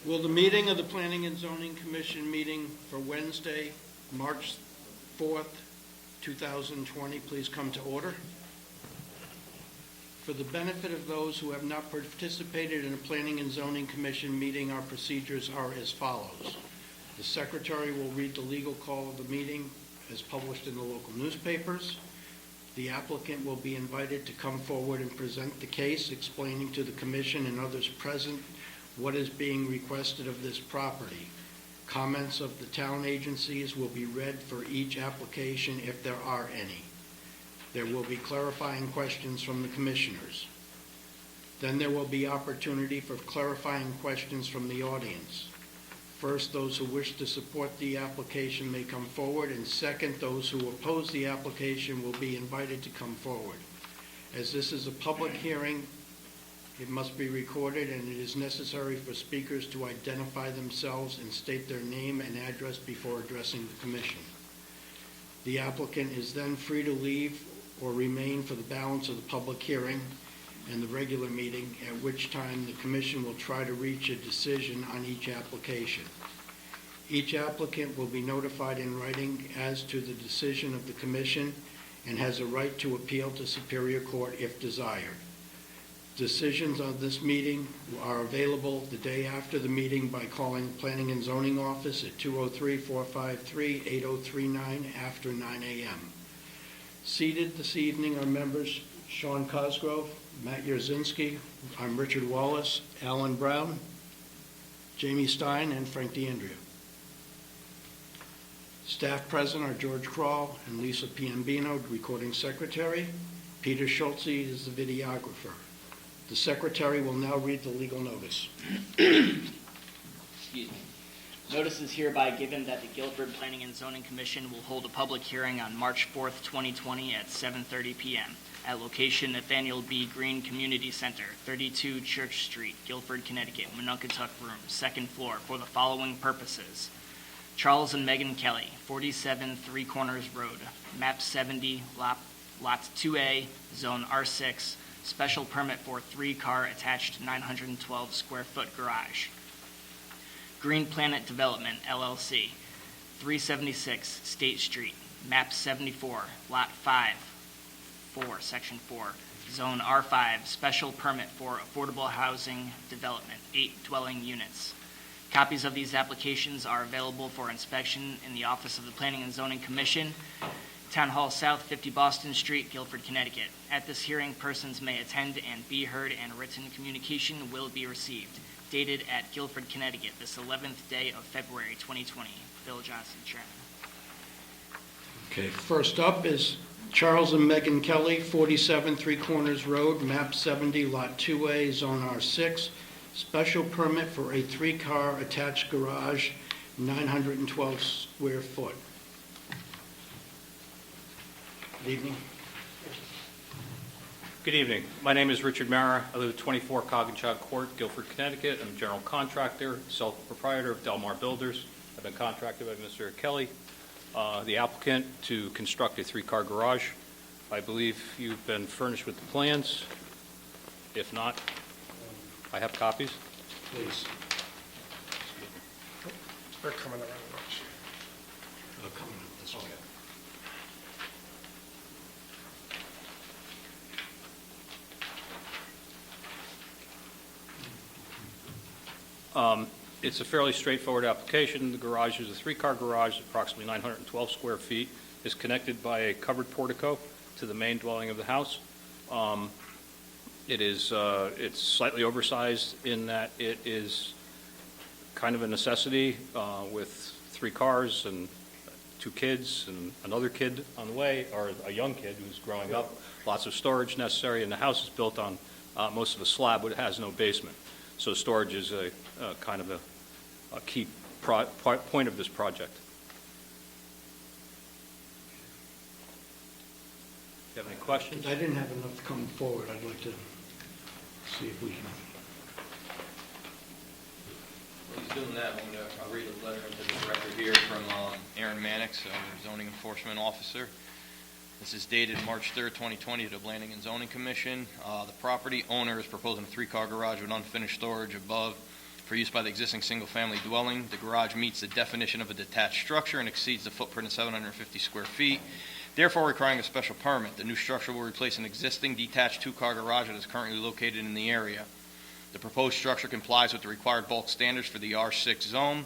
Will the meeting of the Planning and Zoning Commission meeting for Wednesday, March 4th, 2020, please come to order? For the benefit of those who have not participated in a Planning and Zoning Commission meeting, our procedures are as follows. The Secretary will read the legal call of the meeting as published in the local newspapers. The applicant will be invited to come forward and present the case, explaining to the Commission and others present what is being requested of this property. Comments of the town agencies will be read for each application if there are any. There will be clarifying questions from the commissioners. Then there will be opportunity for clarifying questions from the audience. First, those who wish to support the application may come forward, and second, those who oppose the application will be invited to come forward. As this is a public hearing, it must be recorded, and it is necessary for speakers to identify themselves and state their name and address before addressing the commission. The applicant is then free to leave or remain for the balance of the public hearing and the regular meeting, at which time the commission will try to reach a decision on each application. Each applicant will be notified in writing as to the decision of the commission and has a right to appeal to Superior Court if desired. Decisions on this meeting are available the day after the meeting by calling Planning and Zoning Office at 203-453-8039 after 9 a.m. Seated this evening are members Sean Cosgrove, Matt Yerzinski, I'm Richard Wallace, Alan Brown, Jamie Stein, and Frank DeAndrea. Staff present are George Kroll and Lisa Piambino, recording secretary. Peter Schultze is the videographer. The secretary will now read the legal notice. Excuse me. Notice is hereby given that the Guilford Planning and Zoning Commission will hold a public hearing on March 4th, 2020 at 7:30 p.m. at location Nathaniel B. Green Community Center, 32 Church Street, Guilford, Connecticut, Monunkatuck Room, 2nd floor, for the following purposes. Charles and Megan Kelly, 47 Three Corners Road, map 70, lot 2A, zone R6, special permit for 3-car attached 912 square foot garage. Green Planet Development, LLC, 376 State Street, map 74, lot 4, section 4, zone R5, special permit for affordable housing development, 8 dwelling units. Copies of these applications are available for inspection in the office of the Planning and Zoning Commission, Town Hall South, 50 Boston Street, Guilford, Connecticut. At this hearing, persons may attend and be heard, and written communication will be received. Dated at Guilford, Connecticut, this 11th day of February 2020. Bill Johnson, Chairman. Okay, first up is Charles and Megan Kelly, 47 Three Corners Road, map 70, lot 2A, zone R6, special permit for a 3-car attached garage, 912 square foot. Good evening. Good evening. My name is Richard Mara. I live at 24 Coggins Court, Guilford, Connecticut. I'm a general contractor, self-proprietor of Delmar Builders. I've been contracted by Mr. Kelly, the applicant, to construct a 3-car garage. I believe you've been furnished with the plans. If not, I have copies. Please. They're coming around the bush. I'll come this way. It's a fairly straightforward application. The garage is a 3-car garage, approximately 912 square feet. Is connected by a covered portico to the main dwelling of the house. It's slightly oversized in that it is kind of a necessity with 3 cars and 2 kids and another kid on the way, or a young kid who's growing up. Lots of storage necessary, and the house is built on most of a slab, but it has no basement. So storage is a kind of a key point of this project. Do you have any questions? I didn't have enough come forward. I'd like to see if we can. While he's doing that, I'll read a letter into the record here from Aaron Mannix, our zoning enforcement officer. This is dated March 3rd, 2020, to the Planning and Zoning Commission. The property owner is proposing a 3-car garage with unfinished storage above for use by the existing single-family dwelling. The garage meets the definition of a detached structure and exceeds the footprint of 750 square feet, therefore requiring a special permit. The new structure will replace an existing detached two-car garage that is currently located in the area. The proposed structure complies with the required bulk standards for the R6 zone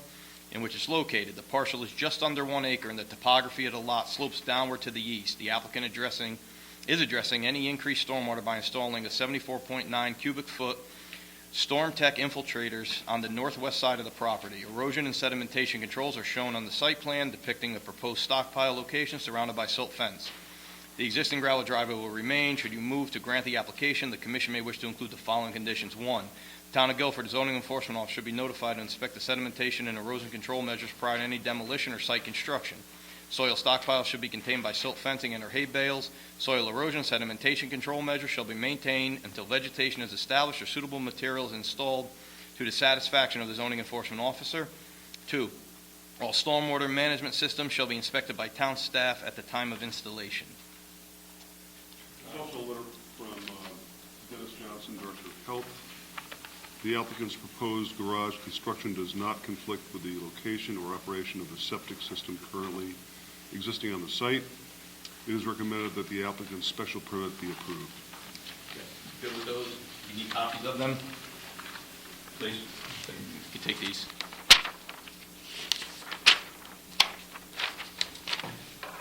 in which it's located. The parcel is just under 1 acre, and the topography of the lot slopes downward to the east. The applicant is addressing any increased stormwater by installing a 74.9 cubic foot storm tech infiltrators on the northwest side of the property. Erosion and sedimentation controls are shown on the site plan depicting the proposed stockpile location surrounded by silt fence. The existing gravel driveway will remain. Should you move to grant the application, the commission may wish to include the following conditions. 1, the Town of Guilford zoning enforcement officer should be notified to inspect the sedimentation and erosion control measures prior to any demolition or site construction. Soil stockpiles should be contained by silt fencing and or hay bales. Soil erosion sedimentation control measures shall be maintained until vegetation is established or suitable materials installed to the satisfaction of the zoning enforcement officer. 2, all stormwater management systems shall be inspected by town staff at the time of installation. There's also a letter from Dennis Johnson, Director of Health. The applicant's proposed garage construction does not conflict with the location or operation of the septic system currently existing on the site. It is recommended that the applicant's special permit be approved. Good with those? You need copies of them? Please. You can take these.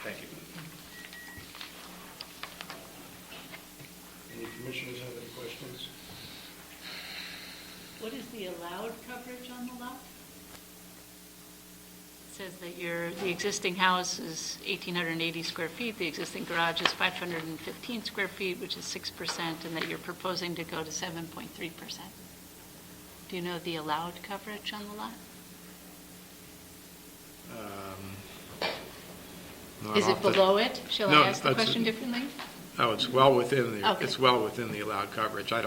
Thank you. Any commissioners have any questions? What is the allowed coverage on the lot? It says that the existing house is 1,880 square feet, the existing garage is 515 square feet, which is 6%, and that you're proposing to go to 7.3%. Do you know the allowed coverage on the lot? No, Is I'll it have to- below it? Shall No, I ask the that's- question differently? No, it's well within Okay. it's well within the allowed coverage. I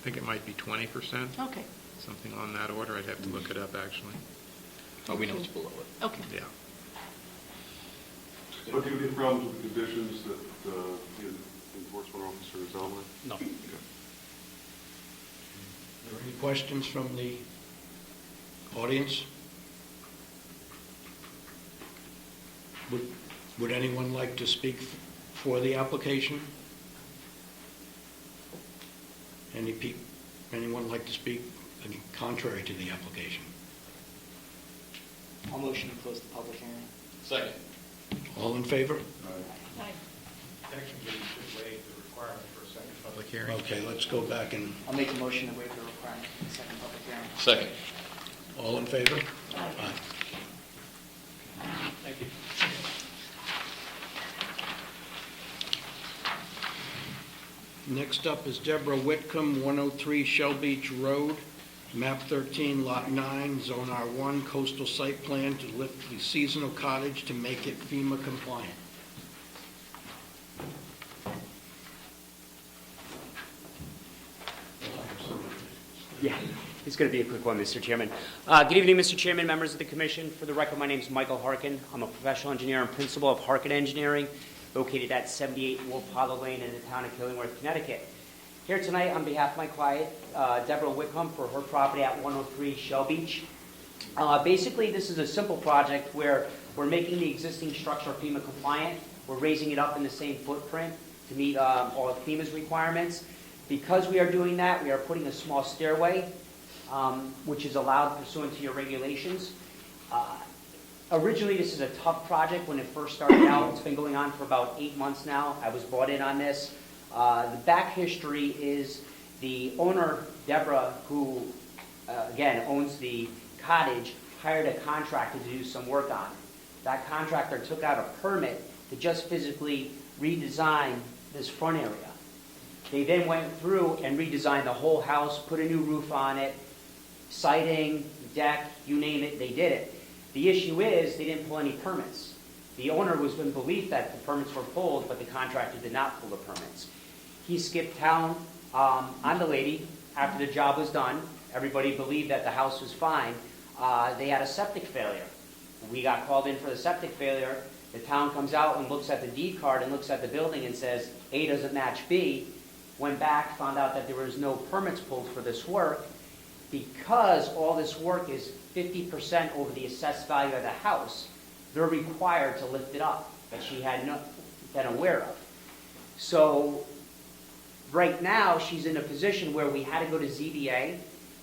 think it might be 20%, Okay, something on that order. I'd have to look it up, actually. Oh, we know it's below it. okay. Yeah. But do you have any problems with the conditions that the enforcement officer has outlined? No. Okay. Are there any questions from the audience? Would anyone like to speak for the application? Anyone like to speak contrary to the application? I'll motion to close the public hearing. Second. All in favor? Aye. Technically, you should waive the requirement for a second public hearing. Okay, let's go back and, I'll make a motion to waive the requirement for the second public hearing. Second. all in favor? Aye. Thank you. Next up is Deborah Whitcomb, 103 Shell Beach Road, map 13, lot 9, zone R1, coastal site plan to lift the seasonal cottage to make it FEMA compliant. Yeah, it's going to be a quick one, Mr. Chairman. Good evening, Mr. Chairman, members of the commission. For the record, my name is Michael Harkin. I'm a professional engineer and principal of Harkin Engineering, located at 78 Wolf Hollow Lane in the town of Killingworth, Connecticut. Here tonight on behalf of my client, Deborah Whitcomb, for her property at 103 Shell Beach. Basically, this is a simple project where we're making the existing structure FEMA compliant. We're raising it up in the same footprint to meet all of FEMA's requirements. Because we are doing that, we are putting a small stairway, which is allowed pursuant to your regulations. Originally, this is a tough project when it first started out. It's been going on for about 8 months now. I was brought in on this. The back history is the owner, Deborah, who, again, owns the cottage, hired a contractor to do some work on it. That contractor took out a permit to just physically redesign this front area. They then went through and redesigned the whole house, put a new roof on it, siding, deck, you name it, they did it. The issue is they didn't pull any permits. The owner was in belief that the permits were pulled, but the contractor did not pull the permits. He skipped town on the lady after the job was done. Everybody believed that the house was fine. They had a septic failure. We got called in for the septic failure. The town comes out and looks at the deed card and looks at the building and says, A doesn't match B. Went back, found out that there was no permits pulled for this work. because all this work is 50% over the assessed value of the house, they're required to lift it up, that she had not been aware of. So right now, she's in a position where we had to go to ZBA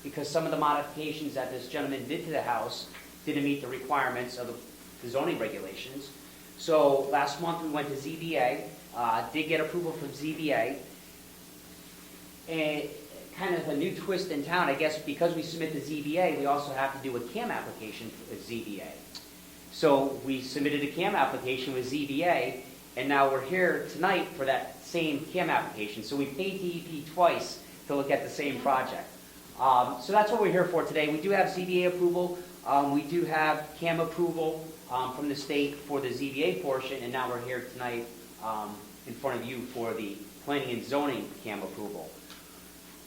because some of the modifications that this gentleman did to the house didn't meet the requirements of the zoning regulations. So last month, we went to ZBA, did get approval from ZBA. And kind of a new twist in town, I guess, because we submit to ZBA, we also have to do a CAM application with ZBA. So we submitted a CAM application with ZBA, and now we're here tonight for that same CAM application. So we paid DEP twice to look at the same project. So that's what we're here for today. We do have ZBA approval. We do have CAM approval from the state for the ZBA portion, and now we're here tonight in front of you for the planning and zoning CAM approval.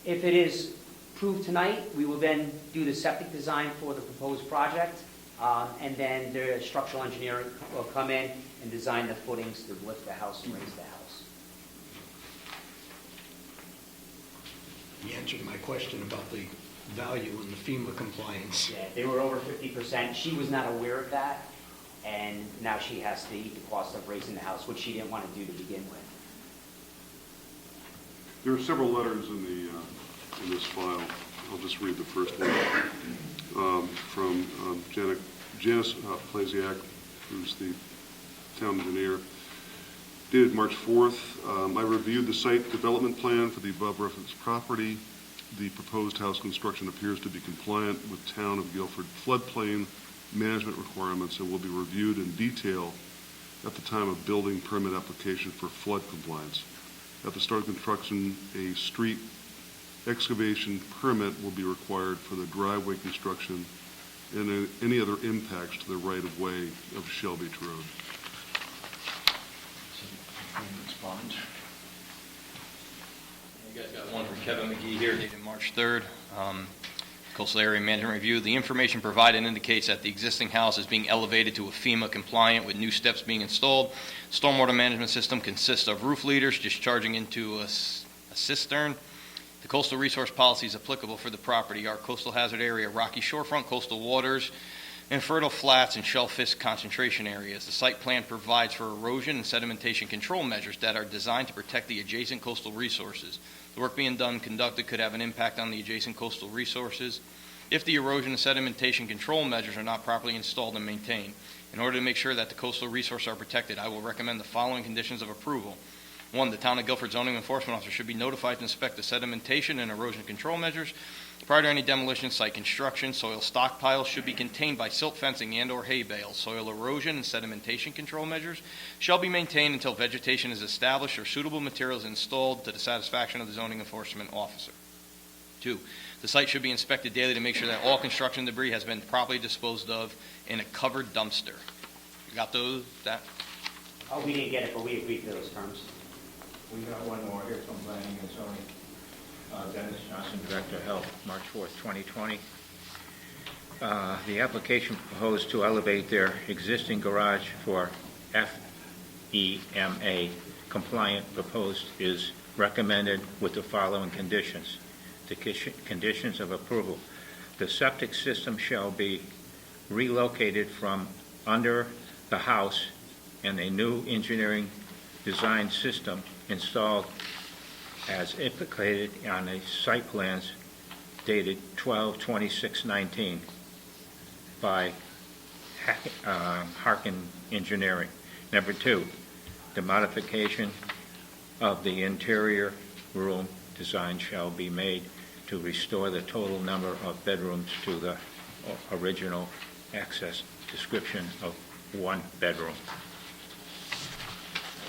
If it is approved tonight, we will then do the septic design for the proposed project, and then the structural engineer will come in and design the footings to lift the house and raise the house. You answered my question about the value and the FEMA compliance. Yeah, they were over 50%. She was not aware of that, and now she has to eat the cost of raising the house, which she didn't want to do to begin with. There are several letters in this file. I'll just read the first one from Janice Plasiak, who's the town engineer, dated March 4th. I reviewed the site development plan for the above referenced property. The proposed house construction appears to be compliant with town of Guilford floodplain management requirements and will be reviewed in detail at the time of building permit application for flood compliance. At the start of construction, a street excavation permit will be required for the driveway construction and any other impacts to the right-of-way of Shell Beach Road. You guys got one from Kevin McGee here dated March 3rd. Coastal Area Management Review. The information provided indicates that the existing house is being elevated to a FEMA compliant with new steps being installed. Stormwater management system consists of roof leaders discharging into a cistern. The coastal resource policies applicable for the property are coastal hazard area, rocky shorefront, coastal waters, and fertile flats and shellfish concentration areas. The site plan provides for erosion and sedimentation control measures that are designed to protect the adjacent coastal resources. The work being conducted could have an impact on the adjacent coastal resources if the erosion and sedimentation control measures are not properly installed and maintained. In order to make sure that the coastal resources are protected, I will recommend the following conditions of approval. 1, the Town of Guilford zoning enforcement officer should be notified to inspect the sedimentation and erosion control measures. Prior to any demolition, site construction, soil stockpiles should be contained by silt fencing and or hay bales. Soil erosion and sedimentation control measures shall be maintained until vegetation is established or suitable materials installed to the satisfaction of the zoning enforcement officer. 2, the site should be inspected daily to make sure that all construction debris has been properly disposed of in a covered dumpster. You got those? That? Oh, we didn't get it, but we agreed to those terms. We got one more here from Planning and Zoning. Dennis Johnson, Director of Health, March 4th, 2020. The application proposed to elevate their existing garage for FEMA compliant proposed is recommended with the following conditions. The conditions of approval. The septic system shall be relocated from under the house and a new engineering design system installed as indicated on the site plans dated 12/26/19 by Harkin Engineering. Number 2, the modification of the interior room design shall be made to restore the total number of bedrooms to the original access description of 1 bedroom.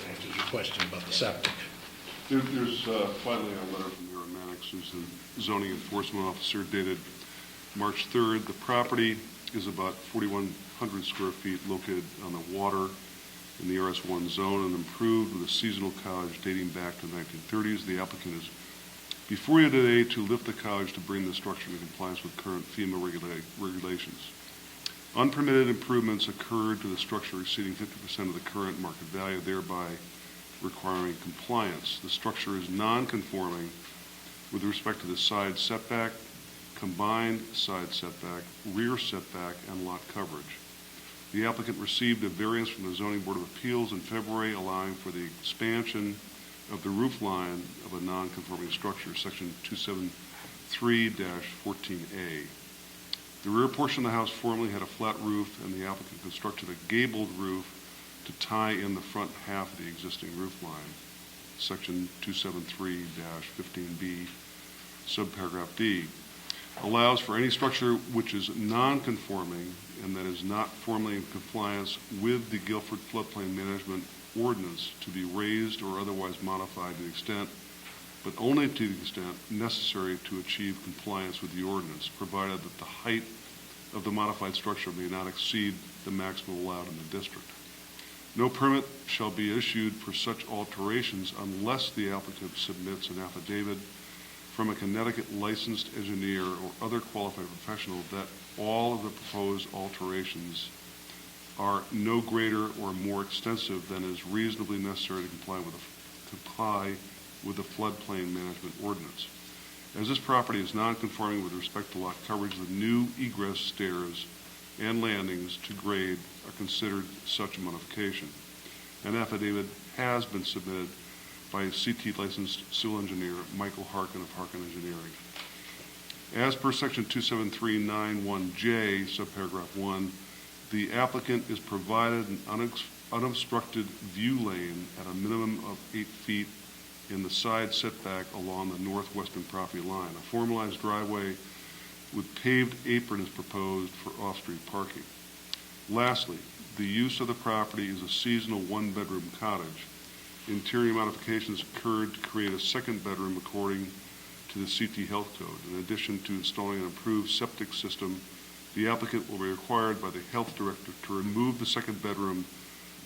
That answers your question about the septic. There's finally a letter from Aaron Mannix, who's the zoning enforcement officer, dated March 3rd. The property is about 4,100 square feet, located on the water in the RS1 zone and improved with a seasonal cottage dating back to the 1930s. The applicant is before you today to lift the cottage to bring the structure into compliance with current FEMA regulations. Unpermitted improvements occurred to the structure exceeding 50% of the current market value, thereby requiring compliance. The structure is non-conforming with respect to the side setback, combined side setback, rear setback, and lot coverage. The applicant received a variance from the Zoning Board of Appeals in February allowing for the expansion of the roof line of a non-conforming structure, section 273-14A. The rear portion of the house formerly had a flat roof, and the applicant constructed a gabled roof to tie in the front half of the existing roof line, section 273-15B, subparagraph D. Allows for any structure which is non-conforming and that is not formally in compliance with the Guilford floodplain management ordinance to be raised or otherwise modified to the extent, but only to the extent necessary to achieve compliance with the ordinance, provided that the height of the modified structure may not exceed the maximum allowed in the district. No permit shall be issued for such alterations unless the applicant submits an affidavit from a Connecticut licensed engineer or other qualified professional that all of the proposed alterations are no greater or more extensive than is reasonably necessary to comply with the floodplain management ordinance. As this property is non-conforming with respect to lot coverage, the new egress stairs and landings to grade are considered such a modification. An affidavit has been submitted by a CT licensed civil engineer, Michael Harkin of Harkin Engineering. As per section 27391J, subparagraph 1, the applicant is provided an unobstructed view lane at a minimum of 8 feet in the side setback along the northwestern property line. A formalized driveway with paved apron is proposed for off-street parking. Lastly, the use of the property is a seasonal one-bedroom cottage. Interior modifications occurred to create a second bedroom according to the CT Health Code. In addition to installing an improved septic system, the applicant will be required by the health director to remove the second bedroom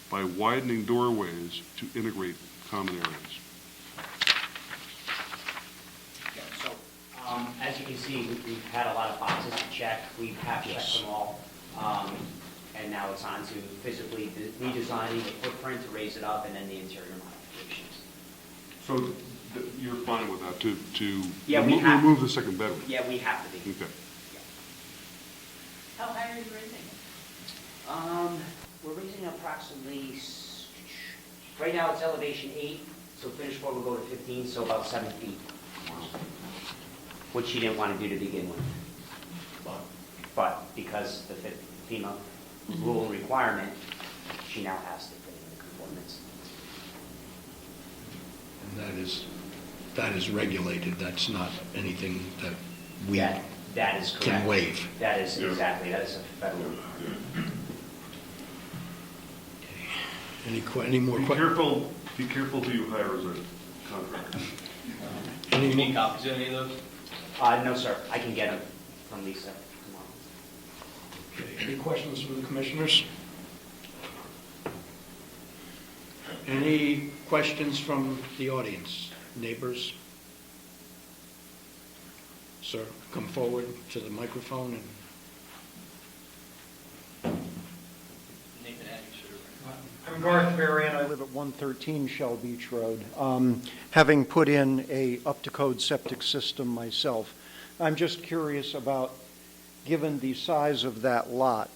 by widening doorways to integrate common areas. So, as you can see, we've had a lot of boxes to check. We have checked them all. And now it's on to physically redesigning the footprint to raise it up and then the interior modifications. So you're fine with that, to Yeah, we have- remove the second bedroom? Yeah, we have to be. Okay. How high are you raising it? We're raising approximately, right now it's elevation 8, so finished floor will go to 15, so about 7 feet. Which she didn't want to do to begin with. But because the FEMA rule and requirement, she now has to put in the conformance. And that is regulated, that's not anything that we That is correct. can waive. That is, exactly, that is a federal. Any more questions? Be careful who you hire as a contractor. Do you need copies of any of those? No, sir, I can get them from Lisa tomorrow. Any questions from the commissioners? Any questions from the audience? Neighbors? Sir, come forward to the microphone and... I'm Garth Varian. I live at 113 Shell Beach Road. Having put in a up-to-code septic system myself, I'm just curious about, given the size of that lot,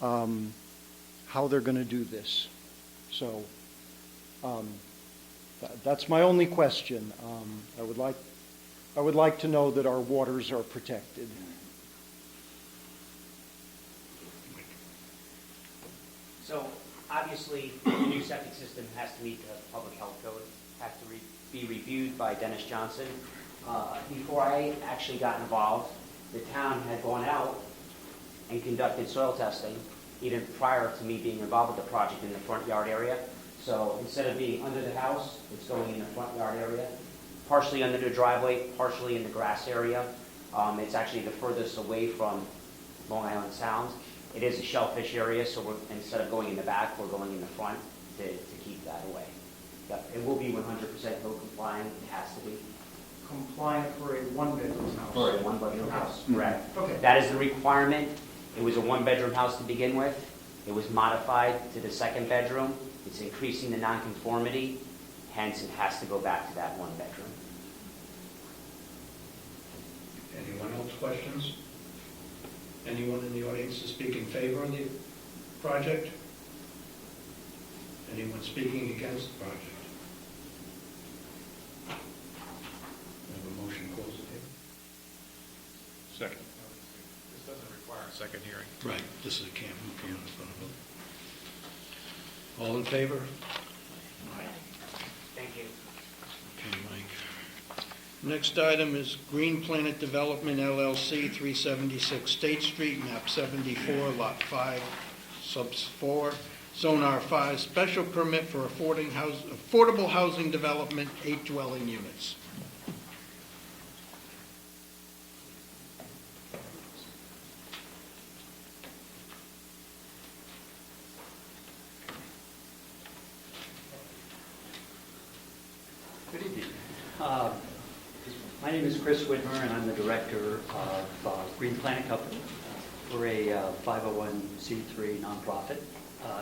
how they're going to do this. So that's my only question. I would like to know that our waters are protected. So obviously, the new septic system has to meet the public health code, has to be reviewed by Dennis Johnson. Before I actually got involved, the town had gone out and conducted soil testing, even prior to me being involved with the project in the front yard area. So instead of being under the house, it's going in the front yard area, partially under the driveway, partially in the grass area. It's actually the furthest away from Long Island Sound. It is a shellfish area, so instead of going in the back, we're going in the front to keep that away. Yep, it will be 100% code compliant, it has to be. Compliant for a one-bedroom house. For a one-bedroom house, correct. Okay. That is the requirement. It was a one-bedroom house to begin with. It was modified to the second bedroom. It's increasing the nonconformity, hence it has to go back to that one bedroom. Anyone else questions? Anyone in the audience to speak in favor of the project? Anyone speaking against the project? We have a motion to close the hearing? Second. This doesn't require a second hearing. Right, this is a camp. All in favor? Thank you. Okay, Mike. Next item is Green Planet Development LLC, 376 State Street, map 74, lot 5, subs 4, zone R5, special permit for affordable housing development, 8 dwelling units. Good evening. My name is Chris Whitmer, and I'm the director of Green Planet Company. We're a 501c3 nonprofit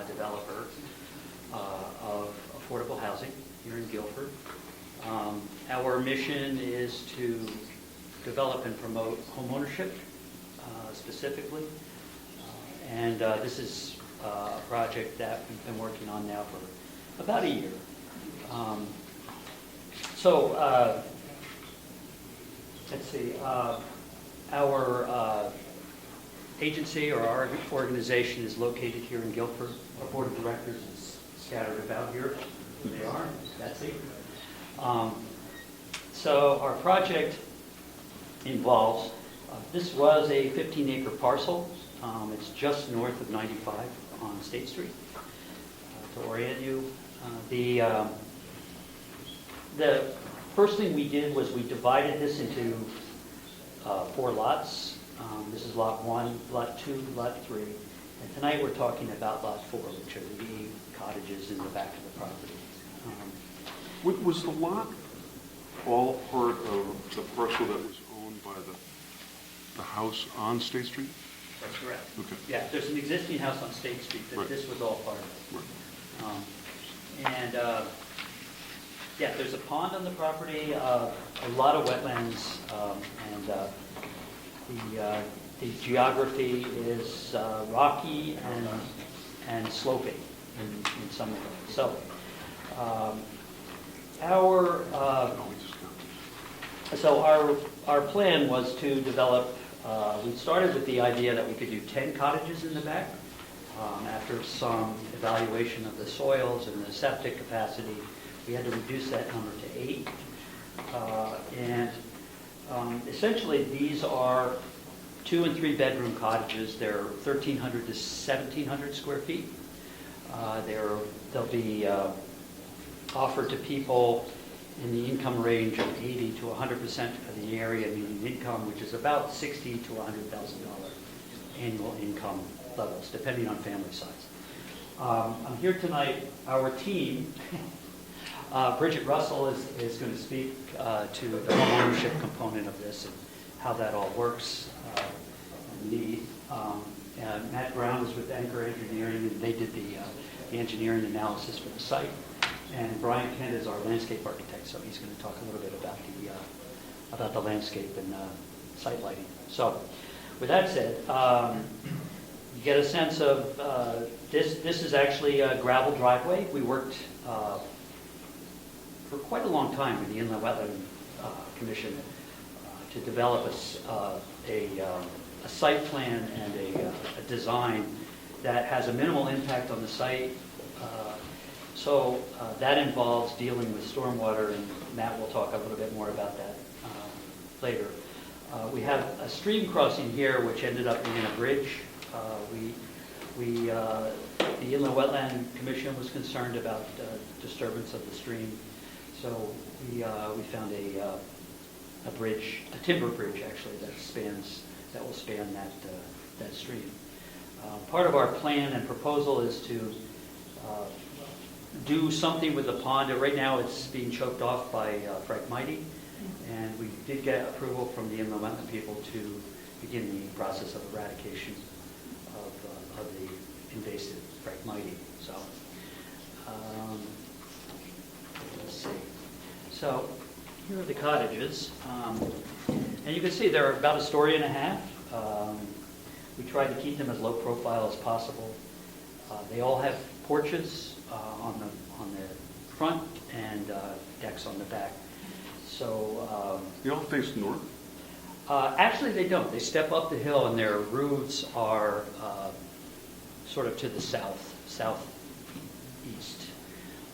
developer of affordable housing here in Guilford. Our mission is to develop and promote homeownership specifically. And this is a project that we've been working on now for about a year. Let's see, our agency or our organization is located here in Guilford. Our board of directors is scattered about here. They are, Betsy. So our project involves, this was a 15-acre parcel. It's just north of 95 on State Street. To orient you, the first thing we did was we divided this into 4 lots. This is lot 1, lot 2, lot 3. And tonight we're talking about lot 4, which are the 8 cottages in the back of the property. Was the lot all part of the parcel that was owned by the house on State Street? That's correct. Okay. Yeah, there's an existing house on State Street that Right. this was all part of. Right. Yeah, there's a pond on the property, a lot of wetlands, and the geography is rocky and sloping in some of it. So, our plan was to develop. We started with the idea that we could do 10 cottages in the back. After some evaluation of the soils and the septic capacity, we had to reduce that number to 8. Essentially, these are 2 and 3 bedroom cottages. They're 1,300 to 1,700 square feet. They'll be offered to people in the income range of 80 to 100% of the area median income, which is about $60,000 to $100,000 annual income levels, depending on family size. I'm here tonight. Our team, Bridget Russell is going to speak to the homeownership component of this and how that all works. And Matt Brown is with Anchor Engineering, and they did the engineering analysis for the site. And Brian Kent is our landscape architect, so he's going to talk a little bit about the landscape and site lighting. So, with that said, you get a sense of this is actually a gravel driveway. We worked for quite a long time with the Inland Wetland Commission to develop a site plan and a design that has a minimal impact on the site. So that involves dealing with stormwater, and Matt will talk a little bit more about that later. We have a stream crossing here, which ended up being a bridge. The Inland Wetland Commission was concerned about disturbance of the stream, so we found a bridge, a timber bridge actually, that will span that stream. Part of our plan and proposal is to do something with the pond. Right now, it's being choked off by Phragmite, and we did get approval from the Inland Wetland people to begin the process of eradication of the invasive Phragmite. So, let's see. So, here are the cottages. And you can see they're about a story and a half. We tried to keep them as low profile as possible. They all have porches on the front and decks on the back. So They all face north? actually, they don't. They step up the hill, and their roofs are sort of to the southeast.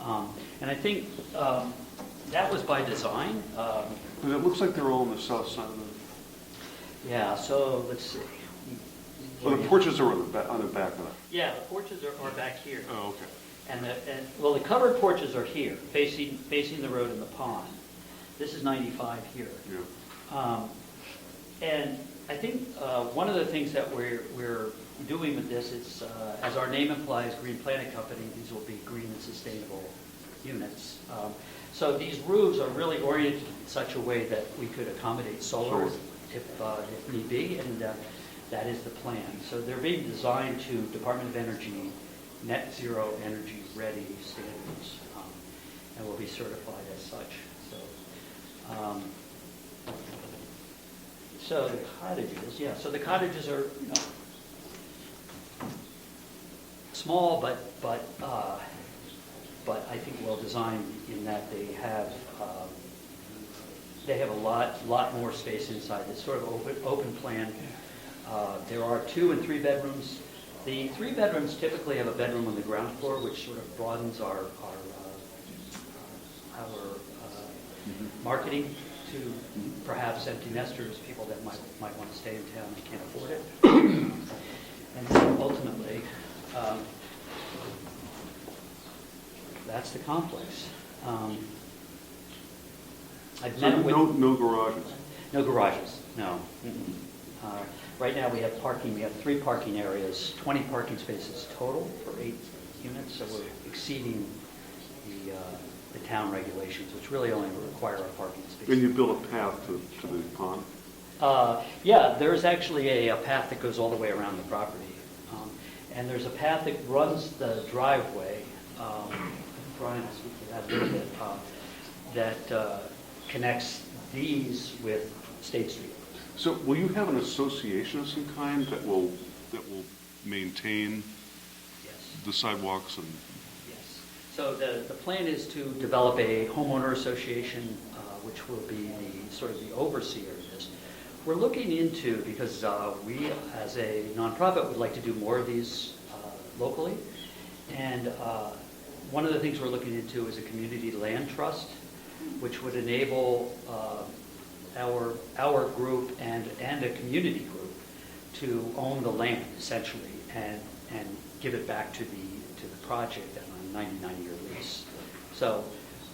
And I think that was by design. But it looks like they're all on the south side of the... Yeah, so let's see. Well, the porches are on the back of that. Yeah, the porches are back here. Oh, okay. And well, the covered porches are here, facing the road and the pond. This is 95 here. Yeah. And I think one of the things that we're doing with this is, as our name implies, Green Planet Company, these will be green and sustainable units. So these roofs are really oriented in such a way that we could accommodate solar Sure. if need be, and that is the plan. So they're being designed to Department of Energy net zero energy ready standards, and will be certified as such. So the cottages, yeah, so the cottages are, small, but I think well designed in that they have a lot more space inside. It's sort of open plan. There are 2 and 3 bedrooms. The 3 bedrooms typically have a bedroom on the ground floor, which sort of broadens our marketing to perhaps empty nesters, people that might want to stay in town and can't afford it. And then ultimately, that's the complex. I've So met with... no garages? No garages, no. Right now, we have parking, we have 3 parking areas, 20 parking spaces total for 8 units, so we're exceeding the town regulations, which really only require a parking space. And you built a path to the pond? Yeah, there's actually a path that goes all the way around the property. And there's a path that runs the driveway, Brian will speak to that a little bit, that connects these with State Street. So will you have an association of some kind that will maintain Yes. the sidewalks and... Yes. So the plan is to develop a homeowner association, which will be sort of the overseer of this. We're looking into, because we as a nonprofit would like to do more of these locally, and one of the things we're looking into is a community land trust, which would enable our group and a community group to own the land essentially and give it back to the project on a 99-year lease. So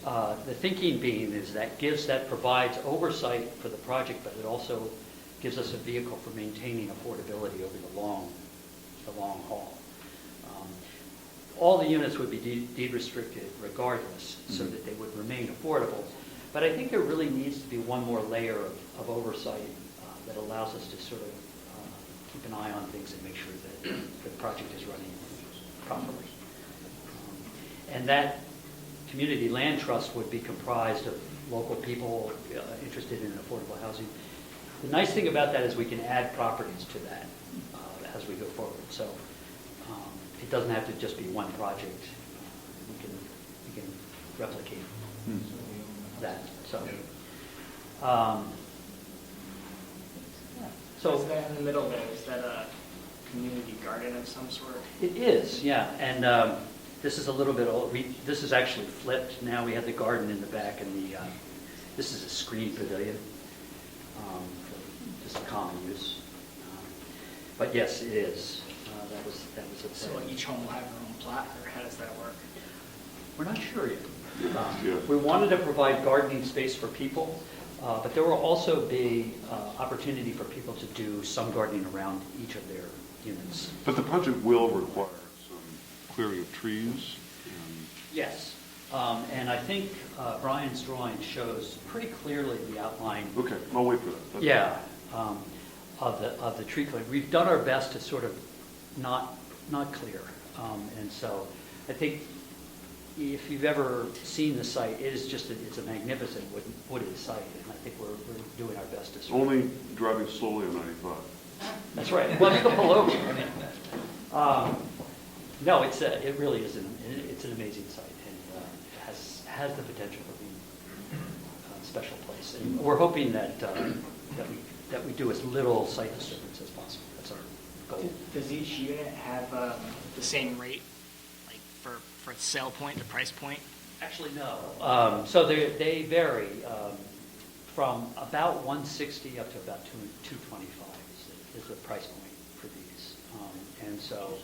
the thinking being is that provides oversight for the project, but it also gives us a vehicle for maintaining affordability over the long haul. All the units would be deed restricted regardless, so that they would remain affordable. But I think there really needs to be one more layer of oversight that allows us to sort of keep an eye on things and make sure that the project is running properly. And that community land trust would be comprised of local people interested in affordable housing. The nice thing about that is we can add properties to that as we go forward. So it doesn't have to just be one project. We can replicate that. So, So is that in the middle there, is that a community garden of some sort? It is, yeah. And this is a little bit old. This is actually flipped. Now we have the garden in the back, and this is a screen pavilion for just common use. But yes, it is. That was a So each home will have their own plot, or how does that work? We're not sure yet. Yeah. We wanted to provide gardening space for people, but there will also be opportunity for people to do some gardening around each of their units. But the project will require some clearing of trees and... Yes, and I think Brian's drawing shows pretty clearly the outline. Okay, I'll wait for that. That's Yeah, of the tree clearing. We've done our best to sort of not clear, and so I think if you've ever seen the site, it is just, it's a magnificent wooded site, and I think we're doing our best to serve. Only driving slowly on 95. That's right. Well, you can pull over. I mean, no, it really is it's an amazing site, and has the potential for being a special place. And we're hoping that we do as little site disturbance as possible. That's our goal. Does each unit have the same rate, like for its sale point, the price point? Actually, no. So they vary from about 160 up to about 225 is the price point for these. And so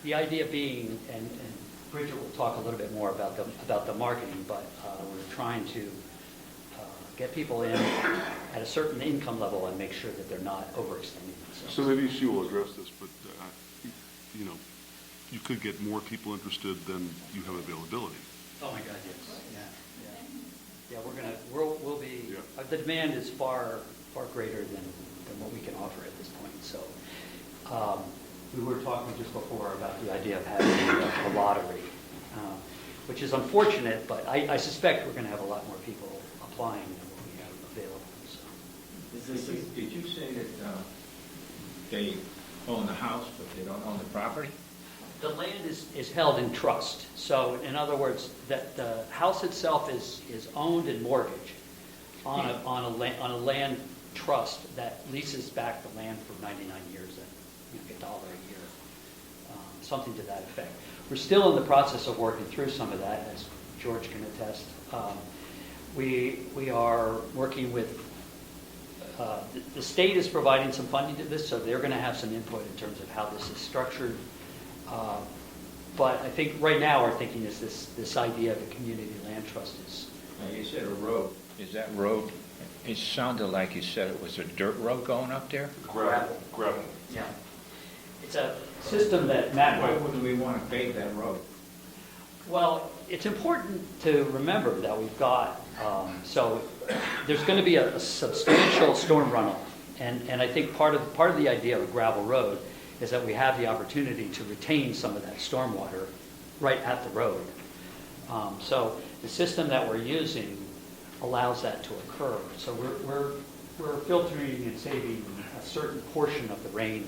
the idea being, and Bridget will talk a little bit more about the marketing, but we're trying to get people in at a certain income level and make sure that they're not overextending themselves. So maybe she will address this, but, you could get more people interested than you have availability. Oh, my God, yes. Yeah, we'll be, the demand is far greater than what we can offer at this point. So we were talking just before about the idea of having a lottery, which is unfortunate, but I suspect we're going to have a lot more people applying than what we have available. So. Did you say that they own the house, but they don't own the property? The land is held in trust. So in other words, that the house itself is owned and mortgaged on a land trust that leases back the land for 99 years at $1 a year, something to that effect. We're still in the process of working through some of that, as George can attest. We are working with, the state is providing some funding to this, so they're going to have some input in terms of how this is structured. But I think right now our thinking is this idea of a community land trust is. Now, you said a road. Is that road, it sounded like you said it was a dirt road going up there? Gravel. Yeah. It's a system that Matt. Why wouldn't we want to pave that road? Well, it's important to remember that we've got, so there's going to be a substantial storm runoff. And I think part of the idea of a gravel road is that we have the opportunity to retain some of that stormwater right at the road. So the system that we're using allows that to occur. So we're filtering and saving a certain portion of the rain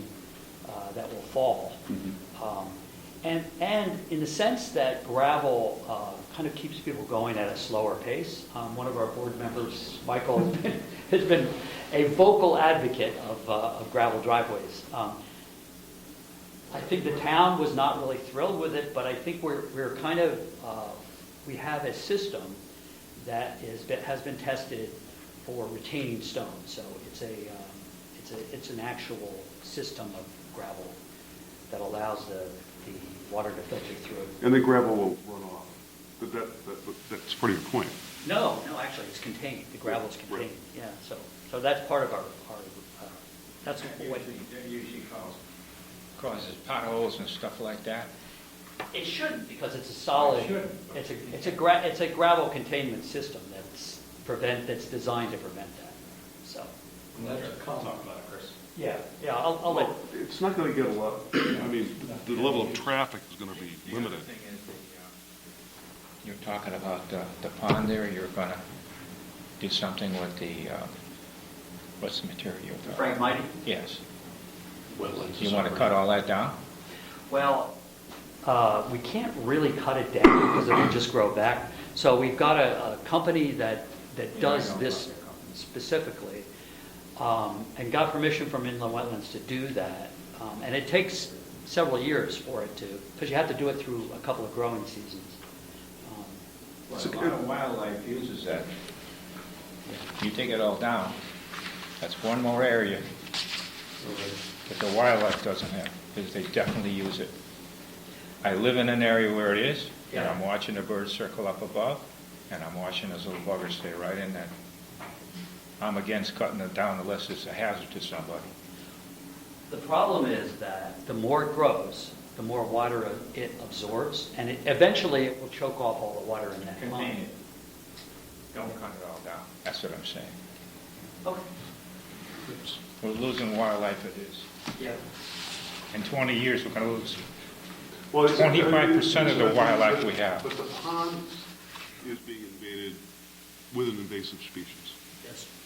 that will fall. And in the sense that gravel kind of keeps people going at a slower pace, one of our board members, Michael, has been a vocal advocate of gravel driveways. I think the town was not really thrilled with it, but I think we're kind of, we have a system that has been tested for retaining stone. So it's an actual system of gravel that allows the water to filter through. And the gravel will run off. That's part of your point. No, actually, it's contained. The gravel's contained. Yeah, so that's part of our that's what That usually causes potholes and stuff like that. it shouldn't, because it's a solid. It shouldn't. It's a gravel containment system that's designed to prevent that. So. I'll talk about it, Chris. Yeah. I'll let. It's not going to get a lot, I mean, the level of traffic is going to be limited. The other thing is you're talking about the pond there, you're going to do something with the, what's the material you're talking Frank Mighty? Yes. Wetlands. You want to cut all that down? Well, we can't really cut it down because it will just grow back. So we've got a company that does this specifically, and got permission from Inland Wetlands to do that. And it takes several years for it to, because you have to do it through a couple of growing seasons. Well, a lot of wildlife uses that. You take it all down, that's one more area that the wildlife doesn't have, because they definitely use it. I live in an area where it is, and I'm watching the birds circle up above, and I'm watching those little buggers stay right in there. I'm against cutting it down unless it's a hazard to somebody. The problem is that the more it grows, the more water it absorbs, and eventually it will choke off all the water in that Contain pond. it. Don't cut it all down. That's what I'm saying. Okay. We're losing wildlife it is. Yeah. In 20 years, we're going to lose Well, it's- 25% of the wildlife we have. But the pond is being invaded with an invasive species.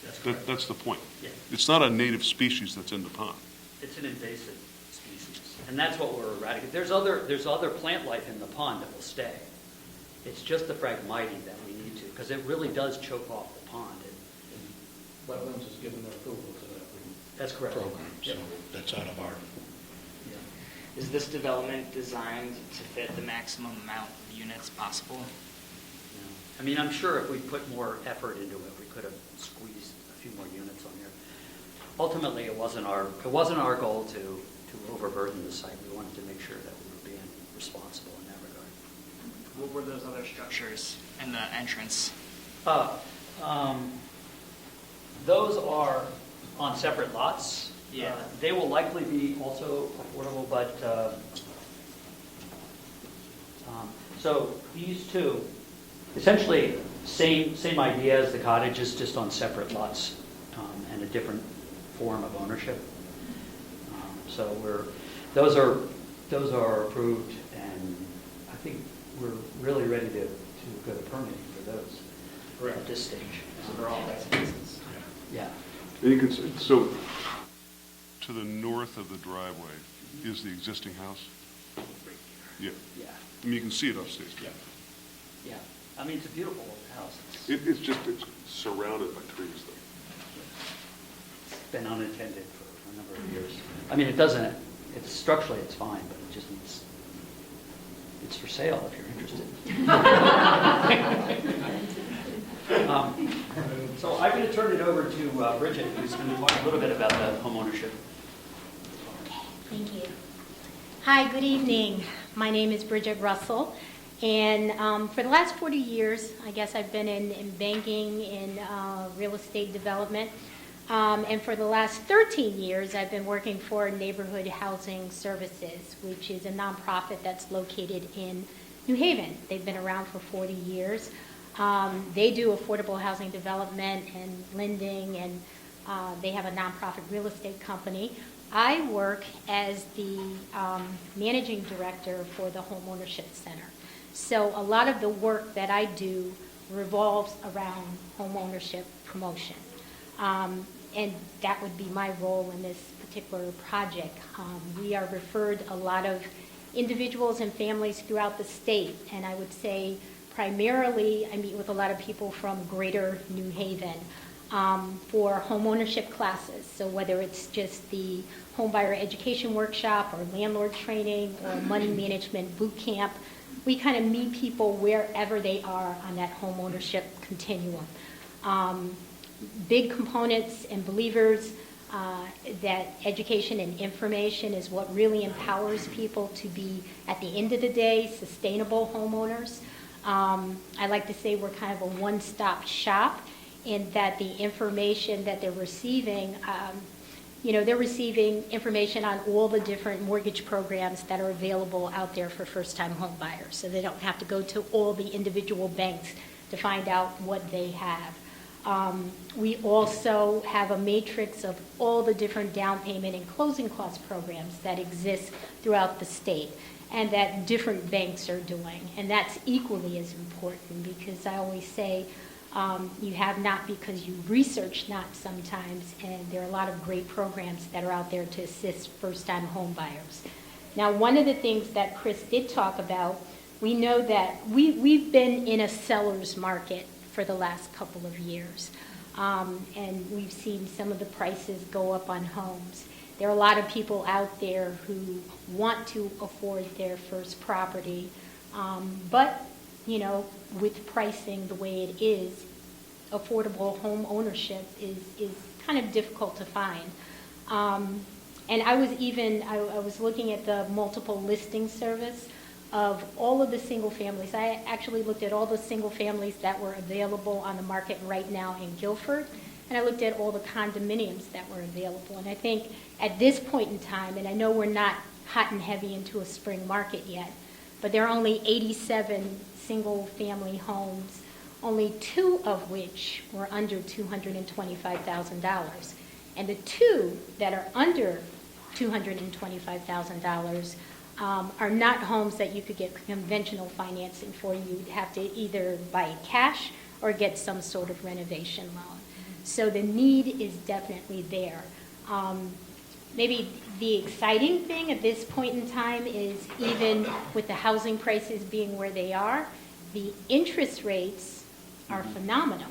That's correct. That's the point. Yeah. It's not a native species that's in the pond. It's an invasive species, and that's what we're eradicating. There's other plant life in the pond that will stay. It's just the Phragmites that we need to, because it really does choke off the pond. Wetlands has given their approval to that That's correct. program, so Yep. that's out of our, Yeah. Is this development designed to fit the maximum amount of units possible? Yeah. I mean, I'm sure if we put more effort into it, we could have squeezed a few more units on here. Ultimately, it wasn't our goal to overburden the site. We wanted to make sure that we were being responsible in that regard. What were those other structures in the entrance? Those are on separate lots. Yeah. They will likely be also affordable, but, so these two, essentially, same idea as the cottages, just on separate lots, and a different form of ownership. So those are approved, and I think we're really ready to go to permitting for those at this stage. So they're all residences. Yeah. And you can, so, to the north of the driveway is the existing house? Yeah. Yeah, I mean, you can see it upstairs. yeah. I mean, it's a beautiful house. It's surrounded by trees, though. It's been unattended for a number of years. I mean, it's structurally, it's fine, but it just needs, it's for sale if you're interested. So I'm going to turn it over to Bridget, who's going to talk a little bit about the homeownership. Thank you. Hi, good evening. My name is Bridget Russell, and for the last 40 years, I guess I've been in banking, in real estate development, and for the last 13 years, I've been working for Neighborhood Housing Services, which is a nonprofit that's located in New Haven. They've been around for 40 years. They do affordable housing development and lending, and they have a nonprofit real estate company. I work as the managing director for the Homeownership Center. So a lot of the work that I do revolves around homeownership promotion. And that would be my role in this particular project. We are referred a lot of individuals and families throughout the state, and I would say primarily I meet with a lot of people from greater New Haven for homeownership classes. So whether it's just the homebuyer education workshop or landlord training or money management boot camp, we kind of meet people wherever they are on that homeownership continuum. Big components and believers that education and information is what really empowers people to be, at the end of the day, sustainable homeowners. I like to say we're kind of a one-stop shop in that the information that they're receiving, they're receiving information on all the different mortgage programs that are available out there for first-time home buyers. So they don't have to go to all the individual banks to find out what they have. We also have a matrix of all the different down payment and closing cost programs that exist throughout the state and that different banks are doing. And that's equally as important, because I always say you have not because you research not sometimes, and there are a lot of great programs that are out there to assist first-time home buyers. Now, one of the things that Chris did talk about, we know that we've been in a seller's market for the last couple of years, and we've seen some of the prices go up on homes. There are a lot of people out there who want to afford their first property, but, with pricing the way it is, affordable home ownership is kind of difficult to find. And I was looking at the multiple listing service of all of the single families. I actually looked at all the single families that were available on the market right now in Guilford, and I looked at all the condominiums that were available. And I think at this point in time, and I know we're not hot and heavy into a spring market yet, but there are only 87 single-family homes, only 2 of which were under $225,000. And the 2 that are under $225,000 are not homes that you could get conventional financing for. You'd have to either buy it cash or get some sort of renovation loan. So the need is definitely there. Maybe the exciting thing at this point in time is, even with the housing prices being where they are, the interest rates are phenomenal.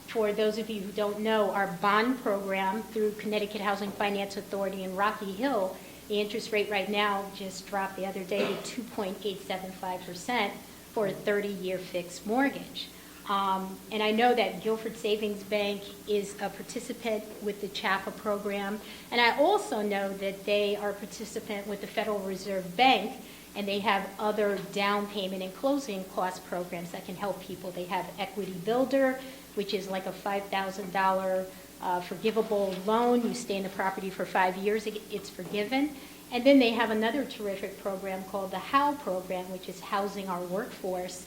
For those of you who don't know, our bond program through Connecticut Housing Finance Authority in Rocky Hill, the interest rate right now just dropped the other day to 2.875% for a 30-year fixed mortgage. And I know that Guilford Savings Bank is a participant with the CHAPA program, and I also know that they are a participant with the Federal Reserve Bank, and they have other down payment and closing cost programs that can help people. They have Equity Builder, which is like a $5,000 forgivable loan. You stay in the property for 5 years, it's forgiven. And then they have another terrific program called the HOW program, which is Housing Our Workforce,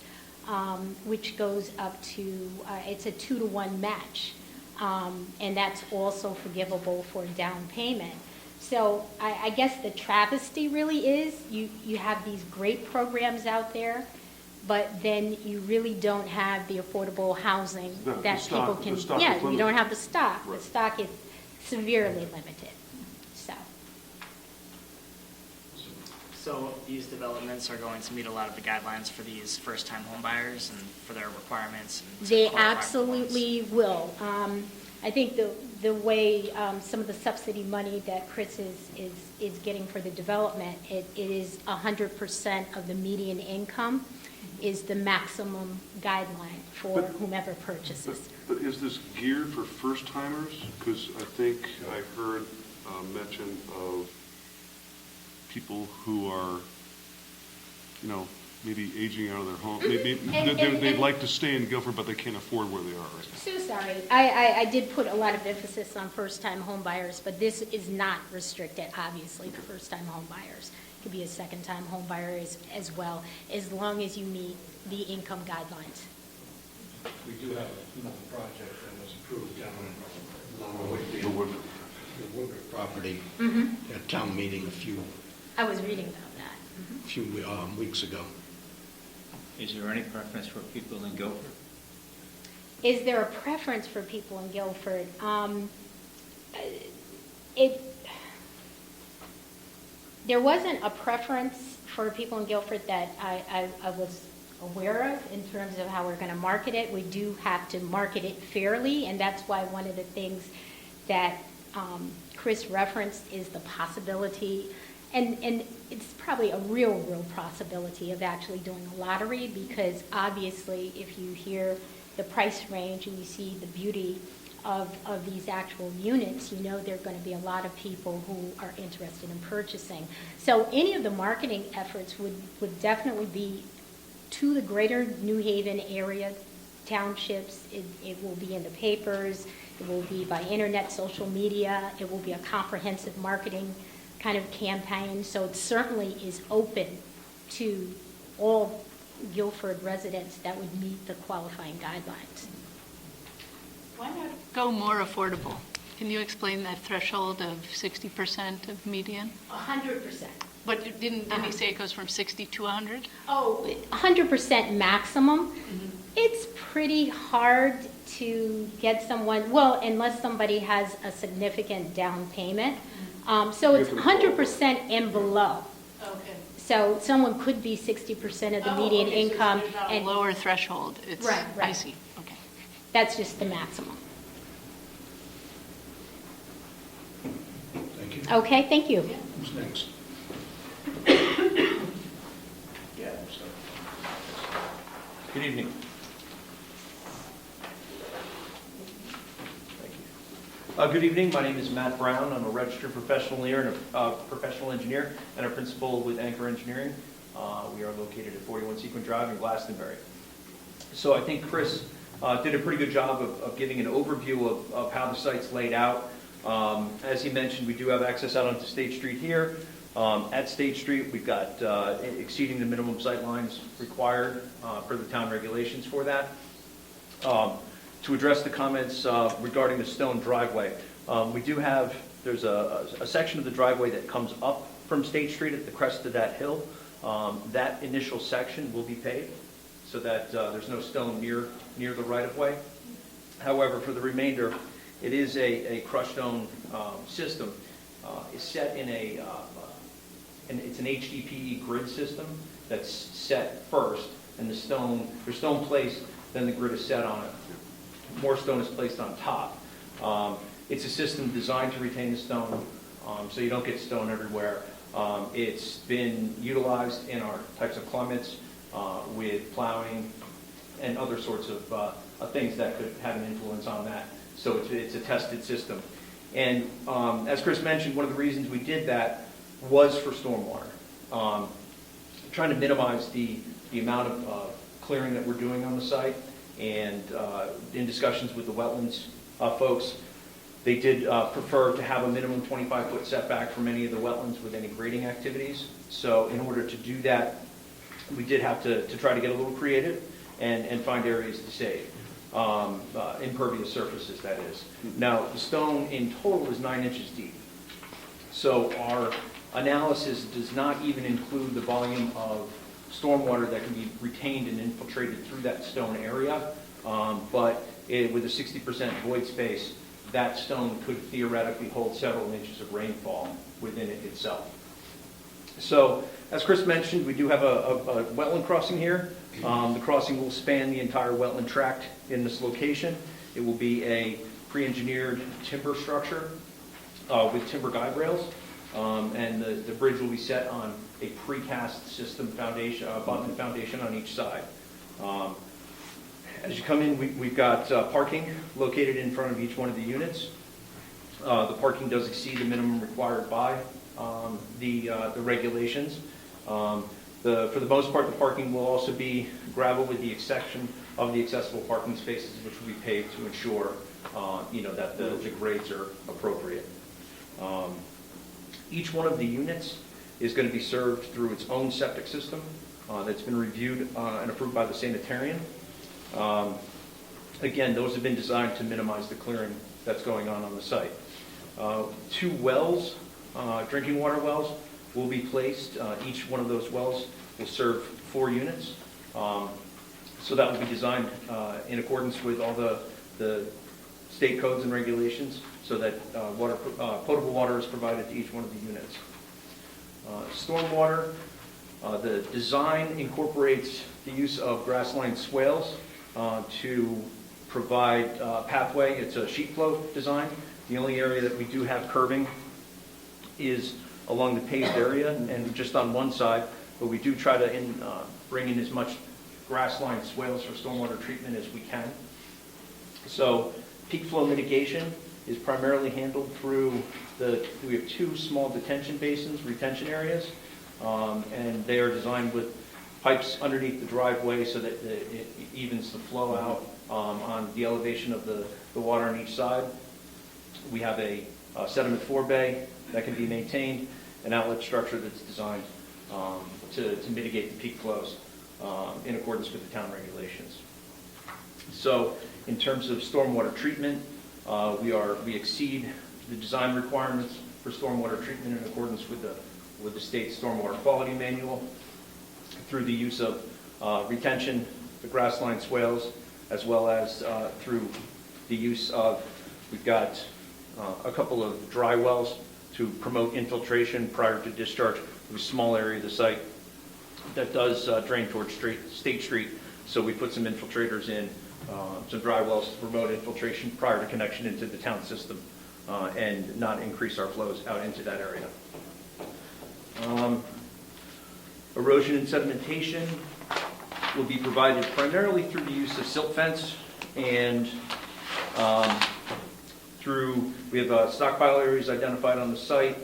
which goes up to, it's a 2-to-1 match. And that's also forgivable for down payment. So I guess the travesty really is you have these great programs out there, but then you really don't have the affordable housing that people can, you don't have the stock. Right. The stock is severely limited, so. So these developments are going to meet a lot of the guidelines for these first-time home buyers and for their requirements? And They qualified absolutely will. I think the way some of the subsidy money that Chris is getting for the development, it is 100% of the median income is the maximum guideline for whomever purchases. But is this geared for first-timers? Because I think I heard mention of people who are, maybe aging out of their home. Maybe they'd like to stay in Guilford, but they can't afford where they are right now. So sorry. I did put a lot of emphasis on first-time home buyers, but this is not restricted, obviously, to first-time home buyers. It could be a second-time home buyer as well, as long as you meet the income guidelines. We do have another project that was approved down along the Woodward property at town meeting I was reading about that. a few weeks ago. Is there any preference for people in Guilford? Is there a preference for people in Guilford? There wasn't a preference for people in Guilford that I was aware of in terms of how we're going to market it. We do have to market it fairly, and that's why one of the things that Chris referenced is the possibility, and it's probably a real possibility of actually doing a lottery, because obviously if you hear the price range and you see the beauty of these actual units, you know there are going to be a lot of people who are interested in purchasing. So any of the marketing efforts would definitely be to the greater New Haven area townships. It will be in the papers, it will be by internet, social media, it will be a comprehensive marketing kind of campaign. So it certainly is open to all Guilford residents that would meet the qualifying guidelines. Why not go more affordable? Can you explain that threshold of 60% of median? 100%. But didn't he say it goes from 60 to 100? Oh, 100% maximum. It's pretty hard to get someone, well, unless somebody has a significant down payment. So it's 100% and below. Okay. So someone could be 60% of the median income. So there's not a lower threshold. It's, Right. I see. Okay. That's just the maximum. Thank you. Okay, thank you. Who's next? Yeah, so. Good evening. Good evening. My name is Matt Brown. I'm a registered professional engineer and a principal with Anchor Engineering. We are located at 41 Sequent Drive in Glastonbury. So I think Chris did a pretty good job of giving an overview of how the site's laid out. As he mentioned, we do have access out onto State Street here. At State Street, we've got exceeding the minimum sight lines required per the town regulations for that. To address the comments regarding the stone driveway, we do have, there's a section of the driveway that comes up from State Street at the crest of that hill, that initial section will be paved so that there's no stone near the right-of-way. However, for the remainder, it is a crushed stone system. It's set in it's an HDPE grid system that's set first, and there's stone placed, then the grid is set on it. More stone is placed on top. It's a system designed to retain the stone, so you don't get stone everywhere. It's been utilized in our types of climates with plowing and other sorts of things that could have an influence on that. So it's a tested system. And as Chris mentioned, one of the reasons we did that was for stormwater. Trying to minimize the amount of clearing that we're doing on the site. And in discussions with the wetlands folks, they did prefer to have a minimum 25-foot setback from any of the wetlands with any grading activities. So in order to do that, we did have to try to get a little creative and find areas to save. Impervious surfaces, that is. Now, the stone in total is 9 inches deep. So our analysis does not even include the volume of stormwater that can be retained and infiltrated through that stone area. But with a 60% void space, that stone could theoretically hold several inches of rainfall within it itself. So, as Chris mentioned, we do have a wetland crossing here. The crossing will span the entire wetland tract in this location. It will be a pre-engineered timber structure with timber guide rails, and the bridge will be set on a precast system foundation, abutment foundation on each side. As you come in, we've got parking located in front of each one of the units. The parking does exceed the minimum required by the regulations. For the most part, the parking will also be gravel with the exception of the accessible parking spaces, which will be paved to ensure that the grades are appropriate. Each one of the units is going to be served through its own septic system that's been reviewed and approved by the sanitarian. Again, those have been designed to minimize the clearing that's going on the site. 2 wells, drinking water wells, will be placed. Each one of those wells will serve 4 units. So that will be designed in accordance with all the state codes and regulations so that potable water is provided to each one of the units. Stormwater, the design incorporates the use of grass-lined swales to provide pathway. It's a sheet flow design. The only area that we do have curbing is along the paved area and just on one side, but we do try to bring in as much grass-lined swales for stormwater treatment as we can. So peak flow mitigation is primarily handled through we have 2 small detention basins, retention areas, and they are designed with pipes underneath the driveway so that it evens the flow out on the elevation of the water on each side. We have a sediment forebay that can be maintained, an outlet structure that's designed to mitigate the peak flows in accordance with the town regulations. So in terms of stormwater treatment, we exceed the design requirements for stormwater treatment in accordance with the state stormwater quality manual through the use of retention, the grass-lined swales, as well as through the use of, we've got a couple of dry wells to promote infiltration prior to discharge. There's a small area of the site that does drain towards State Street, so we put some infiltrators in, some dry wells to promote infiltration prior to connection into the town system and not increase our flows out into that area. Erosion and sedimentation will be provided primarily through the use of silt fence and we have stockpile areas identified on the site.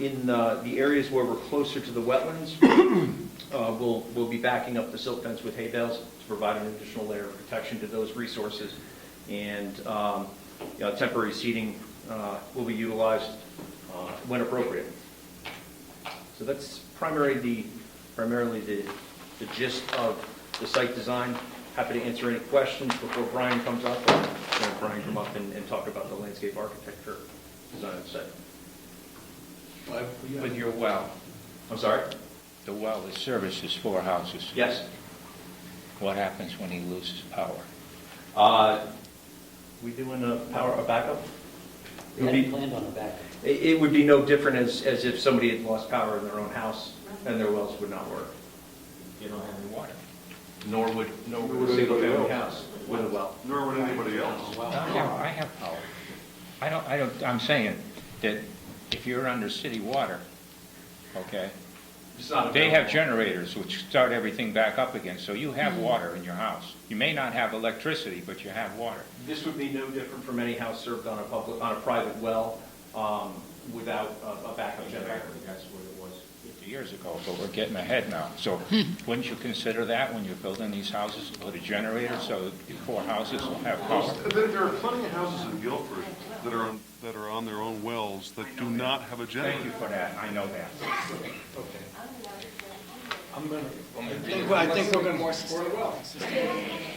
In the areas where we're closer to the wetlands, we'll be backing up the silt fence with hay bales to provide an additional layer of protection to those resources. And temporary seeding will be utilized when appropriate. So that's primarily the gist of the site design. Happy to answer any questions before Brian comes up. I'll have Brian come up and talk about the landscape architecture design of the site. With your well, I'm sorry? the well that services 4 houses. Yes. What happens when he loses power? We doing a backup? It We would hadn't be, planned on a backup. it would be no different as if somebody had lost power in their own house and their wells would not work. You don't have any water. Nor would a would single-family anybody house with a well. Nor would anybody else. I have power. I'm saying that if you're under city water, okay, It's not they have available. generators which start everything back up again, so you have water in your house. You may not have electricity, but you have water. This would be no different from any house served on a private well without a backup generator. That's what it was 50 years ago, but we're getting ahead now. So wouldn't you consider that when you're building these houses, to put a generator so that the 4 houses will have power? There are plenty of houses in Guilford that are on their own wells that do not have a generator. Thank you for that, I know that.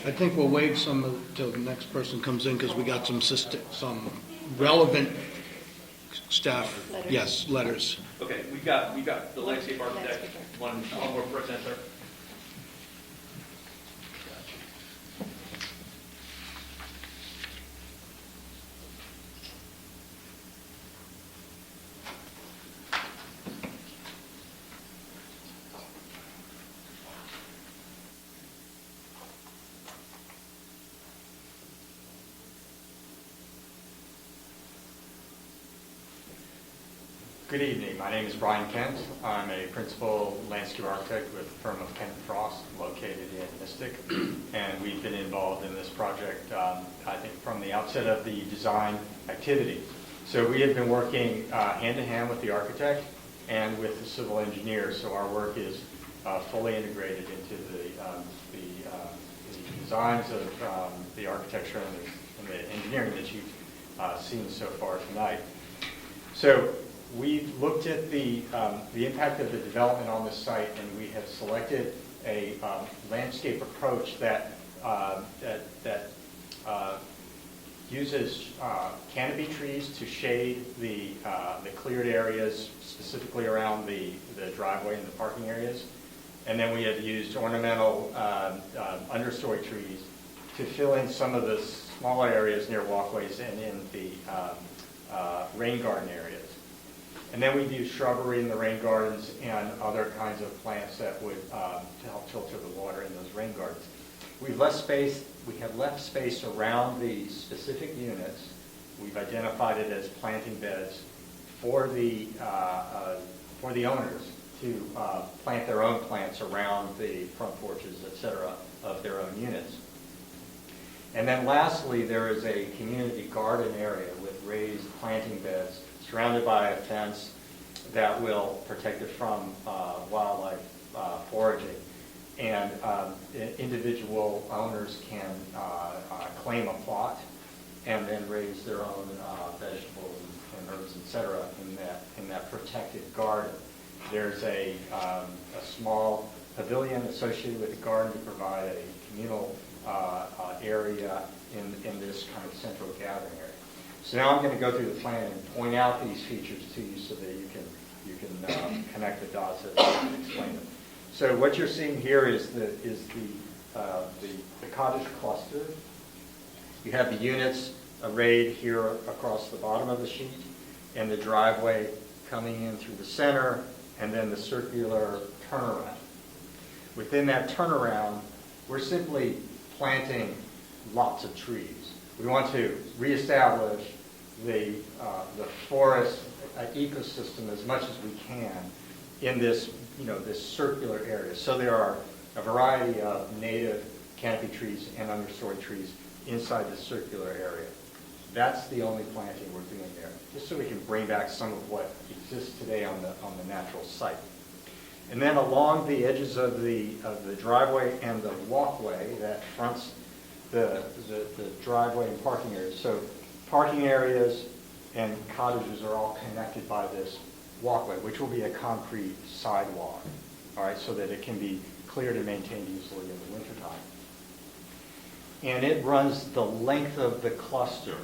I think we'll waive some till the next person comes in, because we got some relevant staff, yes, letters. Okay, we've got the landscape architect, one more presenter. Good evening. My name is Brian Kent. I'm a principal landscape architect with the firm of Kent & Frost, located in Mystic. And we've been involved in this project, I think, from the outset of the design activity. So we have been working hand-in-hand with the architect and with the civil engineer. So our work is fully integrated into the designs of the architecture and the engineering that you've seen so far tonight. So we've looked at the impact of the development on this site, and we have selected a landscape approach that uses canopy trees to shade the cleared areas, specifically around the driveway and the parking areas. And then we have used ornamental understory trees to fill in some of the smaller areas near walkways and in the rain garden areas. And then we've used shrubbery in the rain gardens and other kinds of plants that would to help filter the water in those rain gardens. We have left space around the specific units. We've identified it as planting beds for the owners to plant their own plants around the front porches, et cetera, of their own units. And then lastly, there is a community garden area with raised planting beds surrounded by a fence that will protect it from wildlife foraging. And individual owners can claim a plot and then raise their own vegetables and herbs, et cetera, in that protected garden. There's a small pavilion associated with the garden to provide a communal area in this kind of central gathering area. So now I'm going to go through the plan and point out these features to you so that you can connect the dots as I explain them. So what you're seeing here is the cottage cluster. You have the units arrayed here across the bottom of the sheet, and the driveway coming in through the center, and then the circular turnaround. Within that turnaround, we're simply planting lots of trees. We want to reestablish the forest ecosystem as much as we can in this, this circular area. So there are a variety of native canopy trees and understory trees inside the circular area. That's the only planting we're doing there, just so we can bring back some of what exists today on the natural site. And then along the edges of the driveway and the walkway that fronts the driveway and parking areas. So parking areas and cottages are all connected by this walkway, which will be a concrete sidewalk, all right, so that it can be cleared and maintained easily in the wintertime. and it runs the length of the cluster.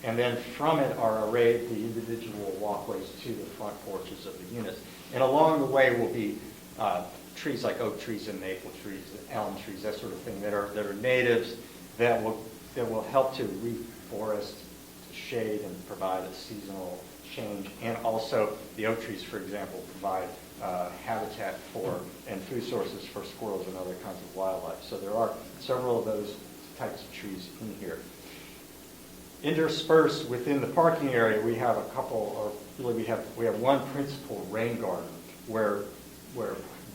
And then from it are arrayed the individual walkways to the front porches of the units. And along the way will be trees like oak trees and maple trees, elm trees, that sort of thing, that are natives that will help to reforest, to shade, and provide a seasonal change. And also the oak trees, for example, provide habitat for and food sources for squirrels and other kinds of wildlife. So there are several of those types of trees in here. Interspersed within the parking area, we have a couple, or really we have one principal rain garden where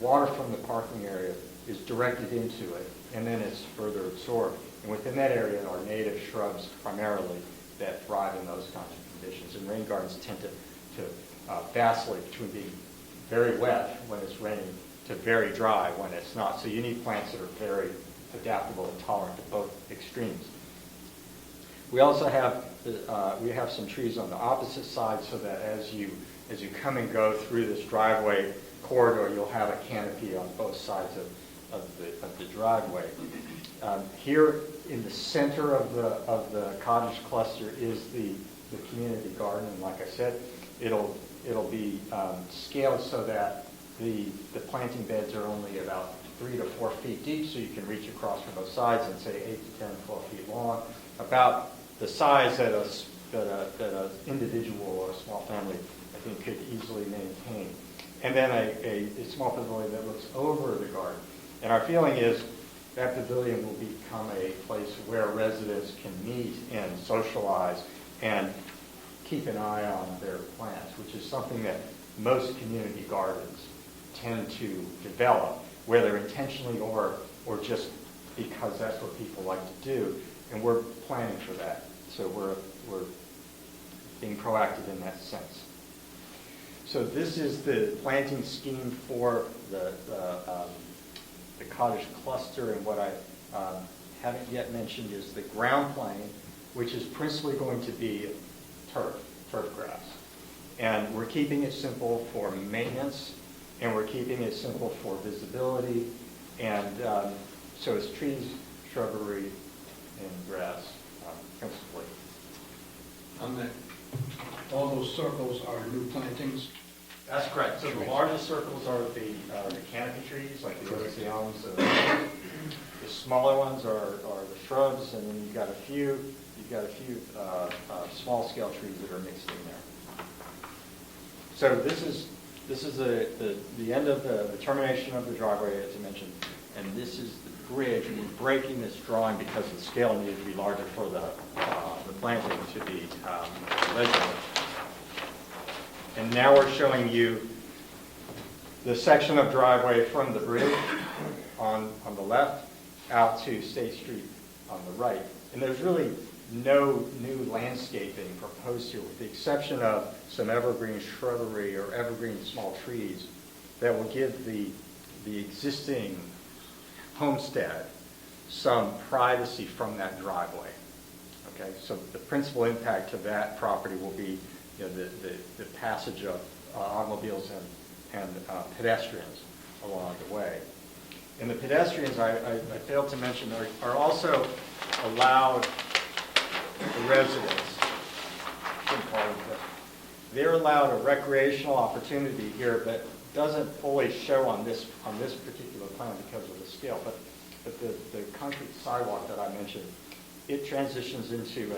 water from the parking area is directed into it, and then it's further absorbed. And within that area are native shrubs primarily that thrive in those kinds of conditions. And rain gardens tend to vacillate between being very wet when it's raining to very dry when it's not. So you need plants that are very adaptable and tolerant to both extremes. We also have some trees on the opposite side, so that as you come and go through this driveway corridor, you'll have a canopy on both sides of the driveway. Here in the center of the cottage cluster is the community garden, and like I said, it'll be scaled so that the planting beds are only about 3 to 4 feet deep, so you can reach across from both sides, and say 8 to 10, 12 feet long, about the size that an individual or a small family, I think, could easily maintain. And then a small pavilion that looks over the garden. And our feeling is that pavilion will become a place where residents can meet and socialize and keep an eye on their plants, which is something that most community gardens tend to develop, whether intentionally or just because that's what people like to do. And we're planning for that. So we're being proactive in that sense. So this is the planting scheme for the cottage cluster, and what I haven't yet mentioned is the ground plane, which is principally going to be turf grass. And we're keeping it simple for maintenance, and we're keeping it simple for visibility, and so it's trees, shrubbery, and grass principally. All those circles are new plantings? That's correct. So the largest circles are the canopy trees, like the oaks, the elms. The smaller ones are the shrubs, and then you've got a few small scale trees that are mixed in there. So this is the end of the termination of the driveway, as I mentioned, and this is the bridge. And we're breaking this drawing because the scale needed to be larger for the planting to be legible. And now we're showing you the section of driveway from the bridge on the left out to State Street on the right. And there's really no new landscaping proposed here, with the exception of some evergreen shrubbery or evergreen small trees that will give the existing homestead some privacy from that driveway. Okay, so the principal impact to that property will be the passage of automobiles and pedestrians along the way. And the pedestrians, I failed to mention, are also allowed, the residents, they're allowed a recreational opportunity here that doesn't fully show on this particular plan because of the scale, but the concrete sidewalk that I mentioned, it transitions into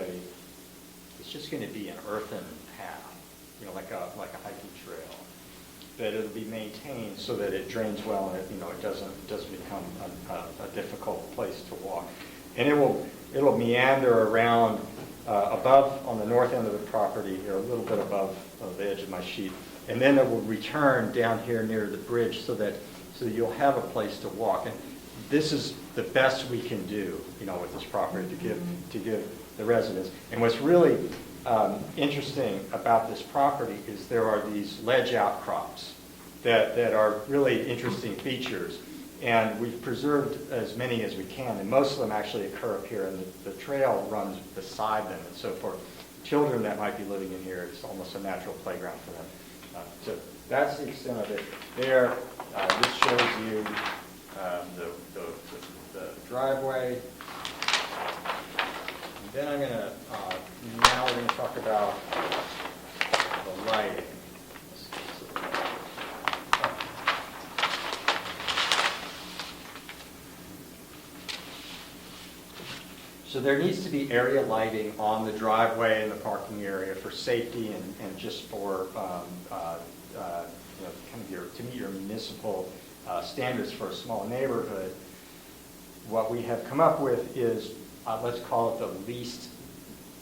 it's just going to be an earthen path, like a hiking trail, that it'll be maintained so that it drains well and it doesn't become a difficult place to walk. And it'll meander around above on the north end of the property here, a little bit above the edge of my sheet, and then it will return down here near the bridge so that you'll have a place to walk. And this is the best we can do, with this property to give the residents. And what's really interesting about this property is there are these ledge outcrops that are really interesting features. And we've preserved as many as we can, and most of them actually occur up here, and the trail runs beside them. And so for children that might be living in here, it's almost a natural playground for them. So that's the extent of it there. This shows you the driveway. Then I'm going to, now we're going to talk about the lighting. So there needs to be area lighting on the driveway and the parking area for safety and just for, kind of to meet your municipal standards for a small neighborhood. What we have come up with is, let's call it the least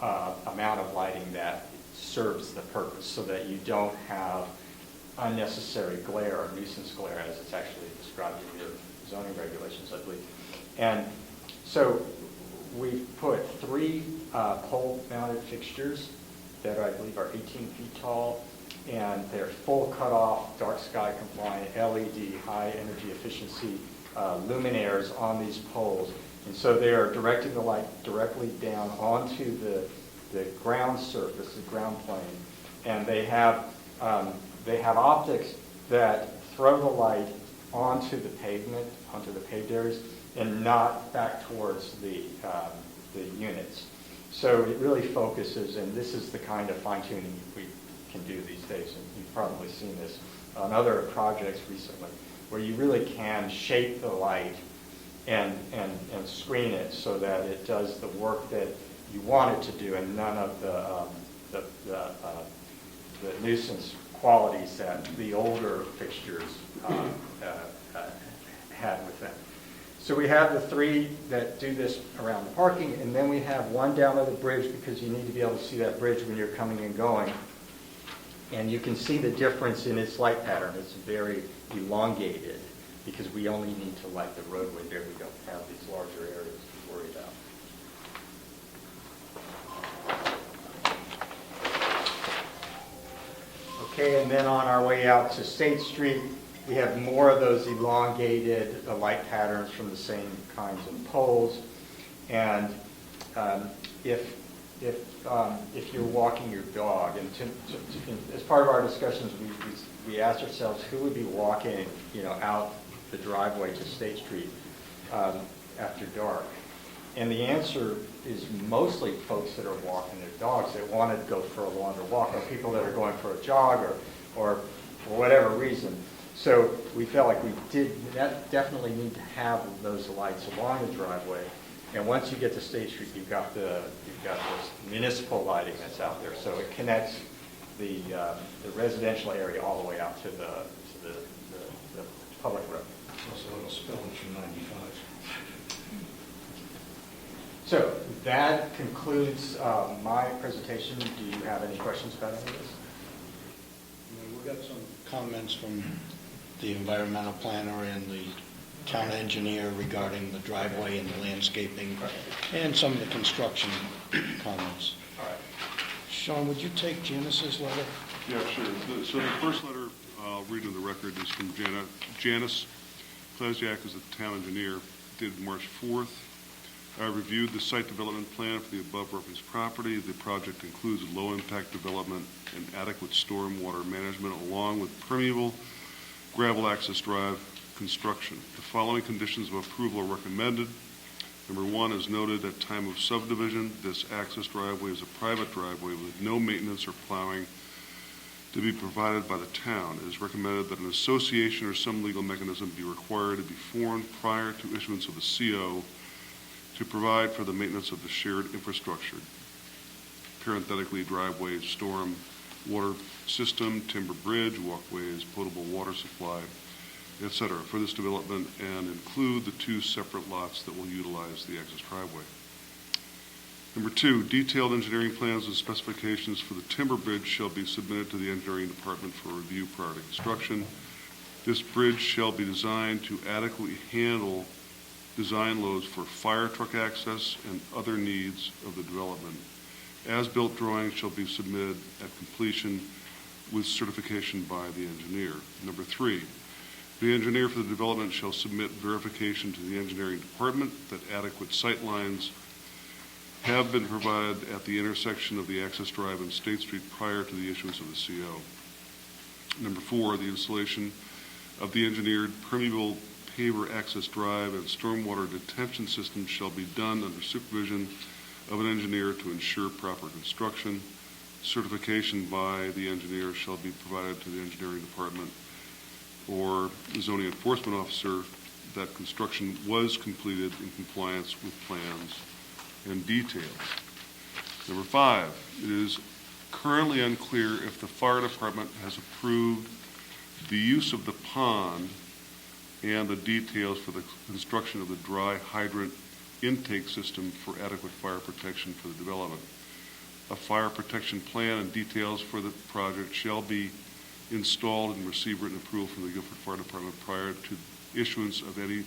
amount of lighting that serves the purpose, so that you don't have unnecessary glare or nuisance glare, as it's actually described in your zoning regulations, I believe. And so we've put 3 pole-mounted fixtures that I believe are 18 feet tall, and they're full cutoff, dark sky compliant, LED, high energy efficiency luminaires on these poles. And so they are directing the light directly down onto the ground surface, the ground plane, and they have optics that throw the light onto the pavement, onto the paved areas, and not back towards the units. So it really focuses, and this is the kind of fine-tuning we can do these days, and you've probably seen this on other projects recently, where you really can shape the light and screen it so that it does the work that you want it to do, and none of the nuisance qualities that the older fixtures had with them. So we have the 3 that do this around the parking, and then we have one down by the bridge, because you need to be able to see that bridge when you're coming and going. And you can see the difference in its light pattern. It's very elongated, because we only need to light the roadway there. We don't have these larger areas to worry about. Okay, and then on our way out to State Street, we have more of those elongated light patterns from the same kinds of poles. And if you're walking your dog, and as part of our discussions, we asked ourselves who would be walking, out the driveway to State Street after dark. And the answer is mostly folks that are walking their dogs that want to go for a longer walk, or people that are going for a jog, or for whatever reason. So we felt like we definitely need to have those lights along the driveway. And once you get to State Street, you've got this municipal lighting that's out there. So it connects the residential area all the way out to the public road. Also a little spillage from 95. So that concludes my presentation. Do you have any questions about any of this? We got some comments from the environmental planner and the town engineer regarding the driveway and the landscaping, and some of the construction comments. All right. Sean, would you take Janice's letter? Yeah, sure. So the first letter I'll read in the record is from Janice Plesiak, is the town engineer, dated March 4th. I reviewed the site development plan for the above referenced property. The project includes low-impact development and adequate stormwater management, along with permeable gravel access drive construction. The following conditions of approval are recommended. Number 1, as noted at time of subdivision, this access driveway is a private driveway with no maintenance or plowing to be provided by the town. It is recommended that an association or some legal mechanism be required to be formed prior to issuance of the CO to provide for the maintenance of the shared infrastructure, parenthetically driveway, storm water system, timber bridge, walkways, potable water supply, etc., for this development, and include the 2 separate lots that will utilize the access driveway. Number 2, detailed engineering plans and specifications for the timber bridge shall be submitted to the engineering department for review prior to construction. This bridge shall be designed to adequately handle design loads for fire truck access and other needs of the development. As-built drawings shall be submitted at completion with certification by the engineer. Number 3, the engineer for the development shall submit verification to the engineering department that adequate sight lines have been provided at the intersection of the access drive and State Street prior to the issuance of the CO. Number 4, the installation of the engineered permeable paver access drive and stormwater detention system shall be done under supervision of an engineer to ensure proper construction. Certification by the engineer shall be provided to the engineering department or the zoning enforcement officer that construction was completed in compliance with plans and details. Number 5, it is currently unclear if the fire department has approved the use of the pond and the details for the construction of the dry hydrant intake system for adequate fire protection for the development. A fire protection plan and details for the project shall be installed and receive written approval from the Guilford Fire Department prior to issuance of any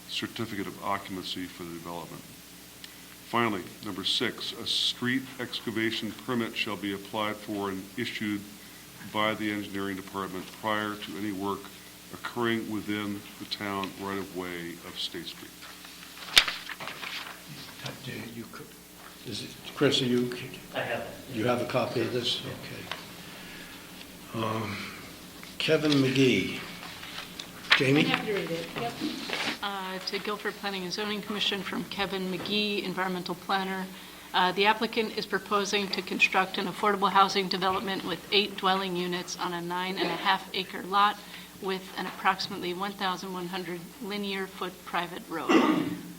certificate of occupancy for the development. Finally, number 6, a street excavation permit shall be applied for and issued by the engineering department prior to any work occurring within the town right-of-way of State Street. Chris, are you, I have it. you have a copy of this? Okay. Kevin McGee. Jamie? I'm happy to read it, yep. To Guilford Planning and Zoning Commission from Kevin McGee, Environmental Planner. The applicant is proposing to construct an affordable housing development with 8 dwelling units on a 9.5-acre lot with an approximately 1,100 linear foot private road.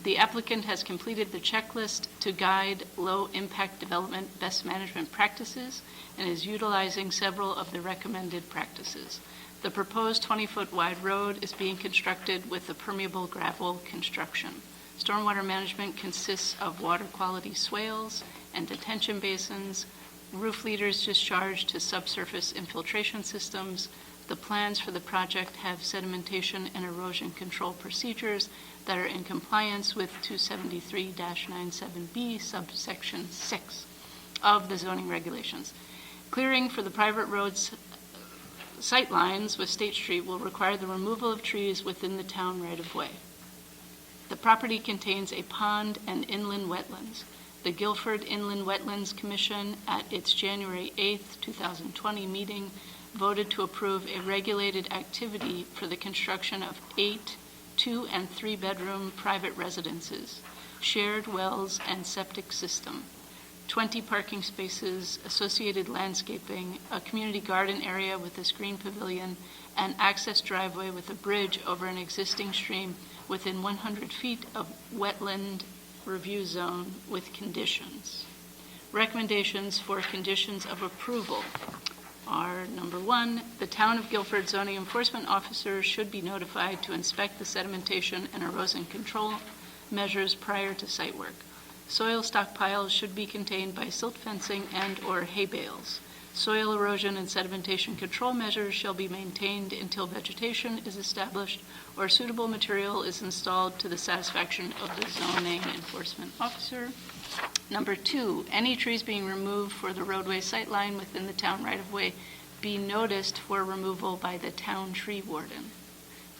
The applicant has completed the checklist to guide low-impact development best management practices and is utilizing several of the recommended practices. The proposed 20-foot wide road is being constructed with a permeable gravel construction. Stormwater management consists of water quality swales and detention basins, roof leaders discharged to subsurface infiltration systems. The plans for the project have sedimentation and erosion control procedures that are in compliance with 273-97B subsection 6 of the zoning regulations. Clearing for the private roads sight lines with State Street will require the removal of trees within the town right-of-way. The property contains a pond and inland wetlands. The Guilford Inland Wetlands Commission, at its January 8, 2020 meeting, voted to approve a regulated activity for the construction of 8 2- and 3-bedroom private residences, shared wells and septic system, 20 parking spaces, associated landscaping, a community garden area with a screen pavilion, and access driveway with a bridge over an existing stream within 100 feet of wetland review zone with conditions. Recommendations for conditions of approval are, number 1, the Town of Guilford zoning enforcement officer should be notified to inspect the sedimentation and erosion control measures prior to site work. Soil stockpiles should be contained by silt fencing and/or hay bales. Soil erosion and sedimentation control measures shall be maintained until vegetation is established or suitable material is installed to the satisfaction of the zoning enforcement officer. Number 2, any trees being removed for the roadway sightline within the town right-of-way be noticed for removal by the town tree warden.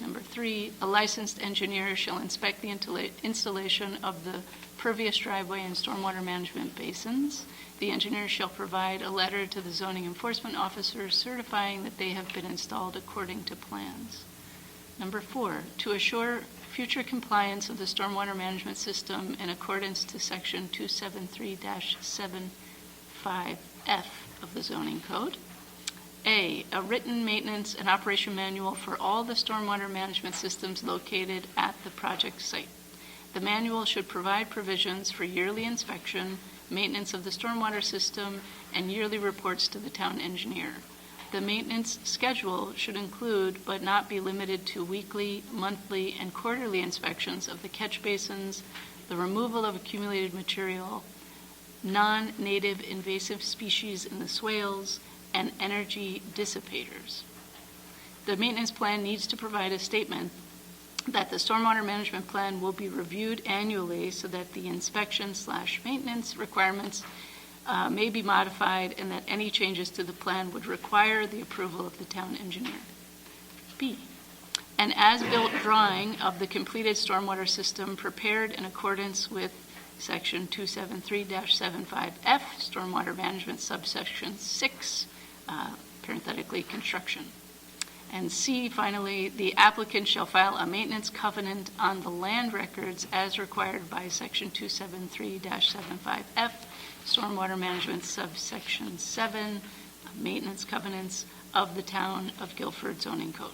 Number 3, a licensed engineer shall inspect the installation of the pervious driveway and stormwater management basins. The engineer shall provide a letter to the zoning enforcement officer certifying that they have been installed according to plans. Number 4, to assure future compliance of the stormwater management system in accordance to section 273-75F of the zoning code. A written maintenance and operation manual for all the stormwater management systems located at the project site. The manual should provide provisions for yearly inspection, maintenance of the stormwater system, and yearly reports to the town engineer. The maintenance schedule should include, but not be limited to, weekly, monthly, and quarterly inspections of the catch basins, the removal of accumulated material, non-native invasive species in the swales, and energy dissipators. The maintenance plan needs to provide a statement that the stormwater management plan will be reviewed annually so that the inspection/maintenance requirements may be modified and that any changes to the plan would require the approval of the town engineer. B, an as-built drawing of the completed stormwater system prepared in accordance with section 273-75F, stormwater management subsection 6, parenthetically construction. And C, finally, the applicant shall file a maintenance covenant on the land records as required by Section 273-75F, Stormwater Management subsection 7, maintenance covenants of the Town of Guilford zoning code.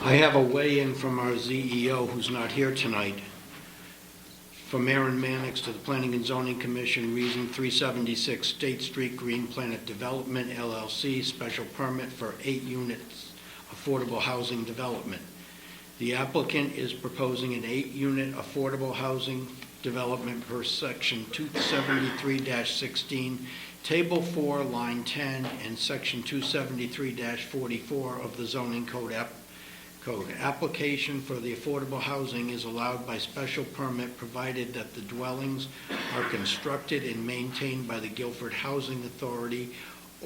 I have a weigh-in from our ZEO, who's not here tonight. From Aaron Mannix to the Planning and Zoning Commission, reason 376 State Street Green Planet Development, LLC, special permit for 8 units affordable housing development. The applicant is proposing an 8-unit affordable housing development per section 273-16, Table 4, Line 10, and Section 273-44 of the zoning code. Application for the affordable housing is allowed by special permit provided that the dwellings are constructed and maintained by the Guilford Housing Authority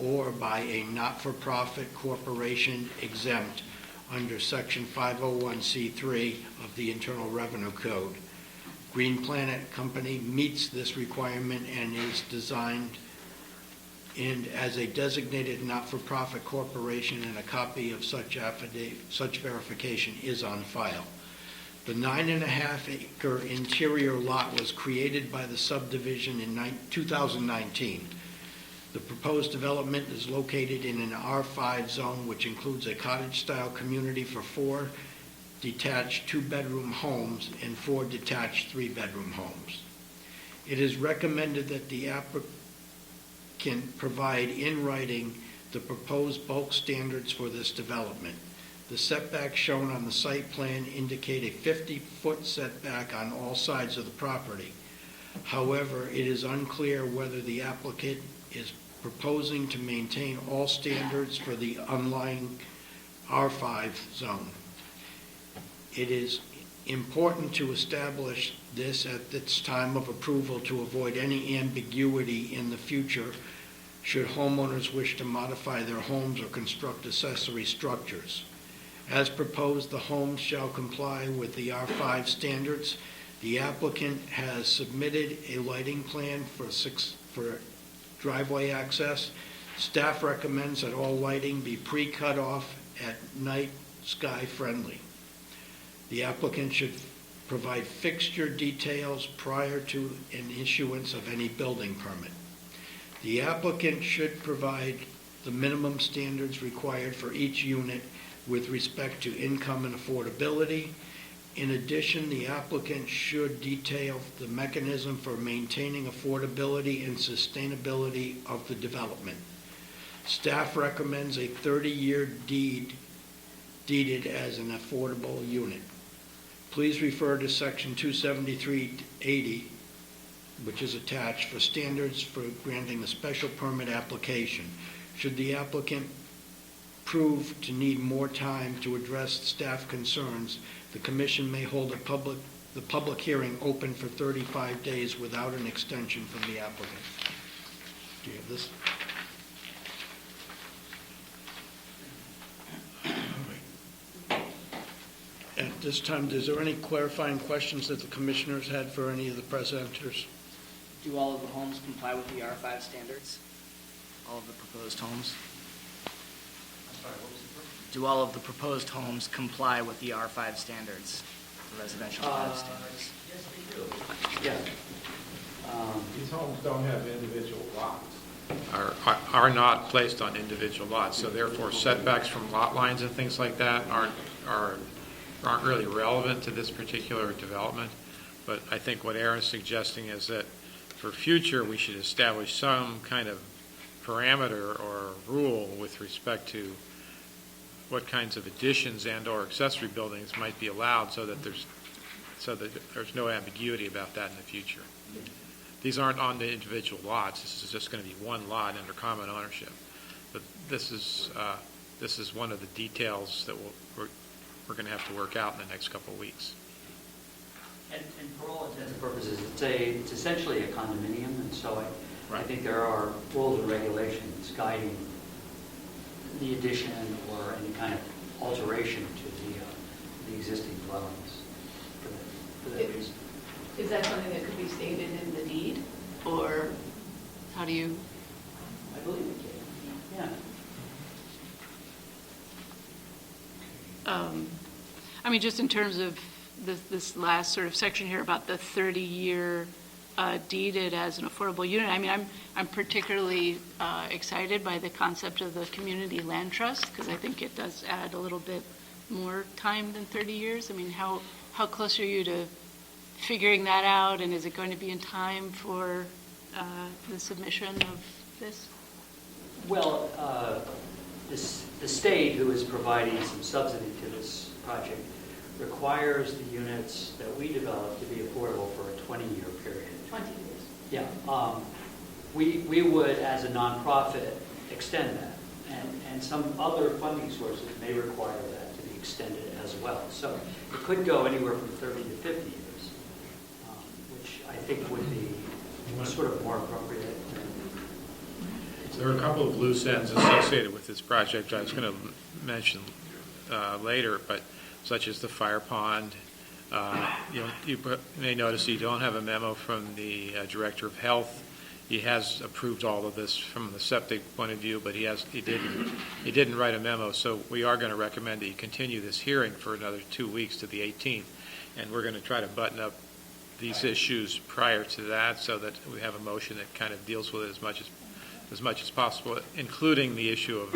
or by a not-for-profit corporation exempt under Section 501c3 of the Internal Revenue Code. Green Planet Company meets this requirement and is designed and as a designated not-for-profit corporation, and a copy of such verification is on file. The 9.5-acre interior lot was created by the subdivision in 2019. The proposed development is located in an R5 zone, which includes a cottage-style community for 4 detached 2-bedroom homes and 4 detached 3-bedroom homes. It is recommended that the applicant can provide in writing the proposed bulk standards for this development. The setbacks shown on the site plan indicate a 50-foot setback on all sides of the property. However, it is unclear whether the applicant is proposing to maintain all standards for the underlying R5 zone. It is important to establish this at its time of approval to avoid any ambiguity in the future should homeowners wish to modify their homes or construct accessory structures. As proposed, the homes shall comply with the R5 standards. The applicant has submitted a lighting plan for driveway access. Staff recommends that all lighting be pre-cut off at night, sky friendly. The applicant should provide fixture details prior to an issuance of any building permit. The applicant should provide the minimum standards required for each unit with respect to income and affordability. In addition, the applicant should detail the mechanism for maintaining affordability and sustainability of the development. Staff recommends a 30-year deeded as an affordable unit. Please refer to Section 273-80, which is attached, for standards for granting a special permit application. Should the applicant prove to need more time to address staff concerns, the Commission may hold the public hearing open for 35 days without an extension from the applicant. Do you have this? At this time, is there any clarifying questions that the commissioners had for any of the presenters? Do all of the homes comply with the R5 standards? All of the proposed homes? I'm sorry, what was the first? Do all of the proposed homes comply with the R5 standards, the residential 5 standards? Yes, they do. Yeah. These homes don't have individual lots. Are not placed on individual lots, so therefore setbacks from lot lines and things like that aren't really relevant to this particular development. But I think what Aaron's suggesting is that for future, we should establish some kind of parameter or rule with respect to what kinds of additions and or accessory buildings might be allowed so that there's no ambiguity about that in the future. These aren't on the individual lots. This is just going to be one lot under common ownership. But this is one of the details that we're going to have to work out in the next couple of weeks. And for all intents and purposes, it's essentially a condominium, and so I think there are rules and regulations guiding the addition or any kind of alteration to the existing dwellings for that reason. Is that something that could be stated in the deed, or how do you? I believe it can, yeah. I mean, just in terms of this last sort of section here about the 30-year deeded as an affordable unit, I mean, I'm particularly excited by the concept of the community land trust, because I think it does add a little bit more time than 30 years. I mean, how close are you to figuring that out, and is it going to be in time for the submission of this? Well, the state, who is providing some subsidy to this project, requires the units that we develop to be affordable for a 20-year period. 20 years. Yeah. We would, as a nonprofit, extend that. And some other funding sources may require that to be extended as well. So it could go anywhere from 30 to 50 years, which I think would be sort of more appropriate. There are a couple of loose ends associated with this project I was going to mention later, but such as the fire pond. You may notice you don't have a memo from the Director of Health. He has approved all of this from the septic point of view, but he didn't write a memo. So we are going to recommend that you continue this hearing for another 2 weeks to the 18th, and we're going to try to button up these issues prior to that so that we have a motion that kind of deals with it as much as possible, including the issue of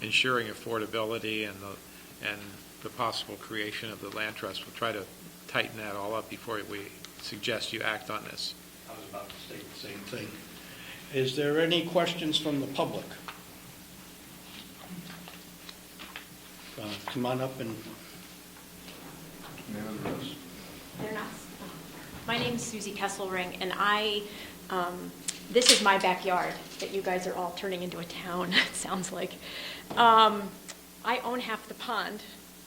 ensuring affordability and the possible creation of the land trust. We'll try to tighten that all up before we suggest you act on this. I was about to state the same thing. Is there any questions from the public? Come on up and They're not. My name's Susie Kesselring, and this is my backyard that you guys are all turning into a town, it sounds like. I own half the pond,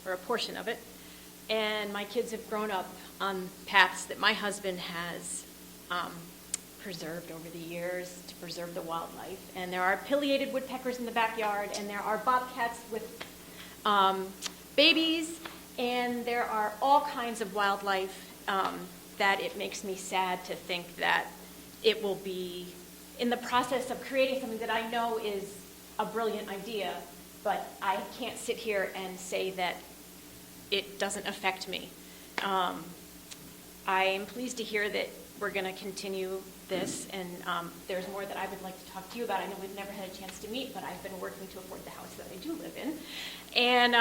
or a portion of it, and my kids have grown up on paths that my husband has preserved over the years to preserve the wildlife. And there are pileated woodpeckers in the backyard, and there are bobcats with babies, and there are all kinds of wildlife that it makes me sad to think that it will be in the process of creating something that I know is a brilliant idea, but I can't sit here and say that it doesn't affect me. I am pleased to hear that we're going to continue this, and there's more that I would like to talk to you about. I know we've never had a chance to meet, but I've been working to afford the house that I do live in. And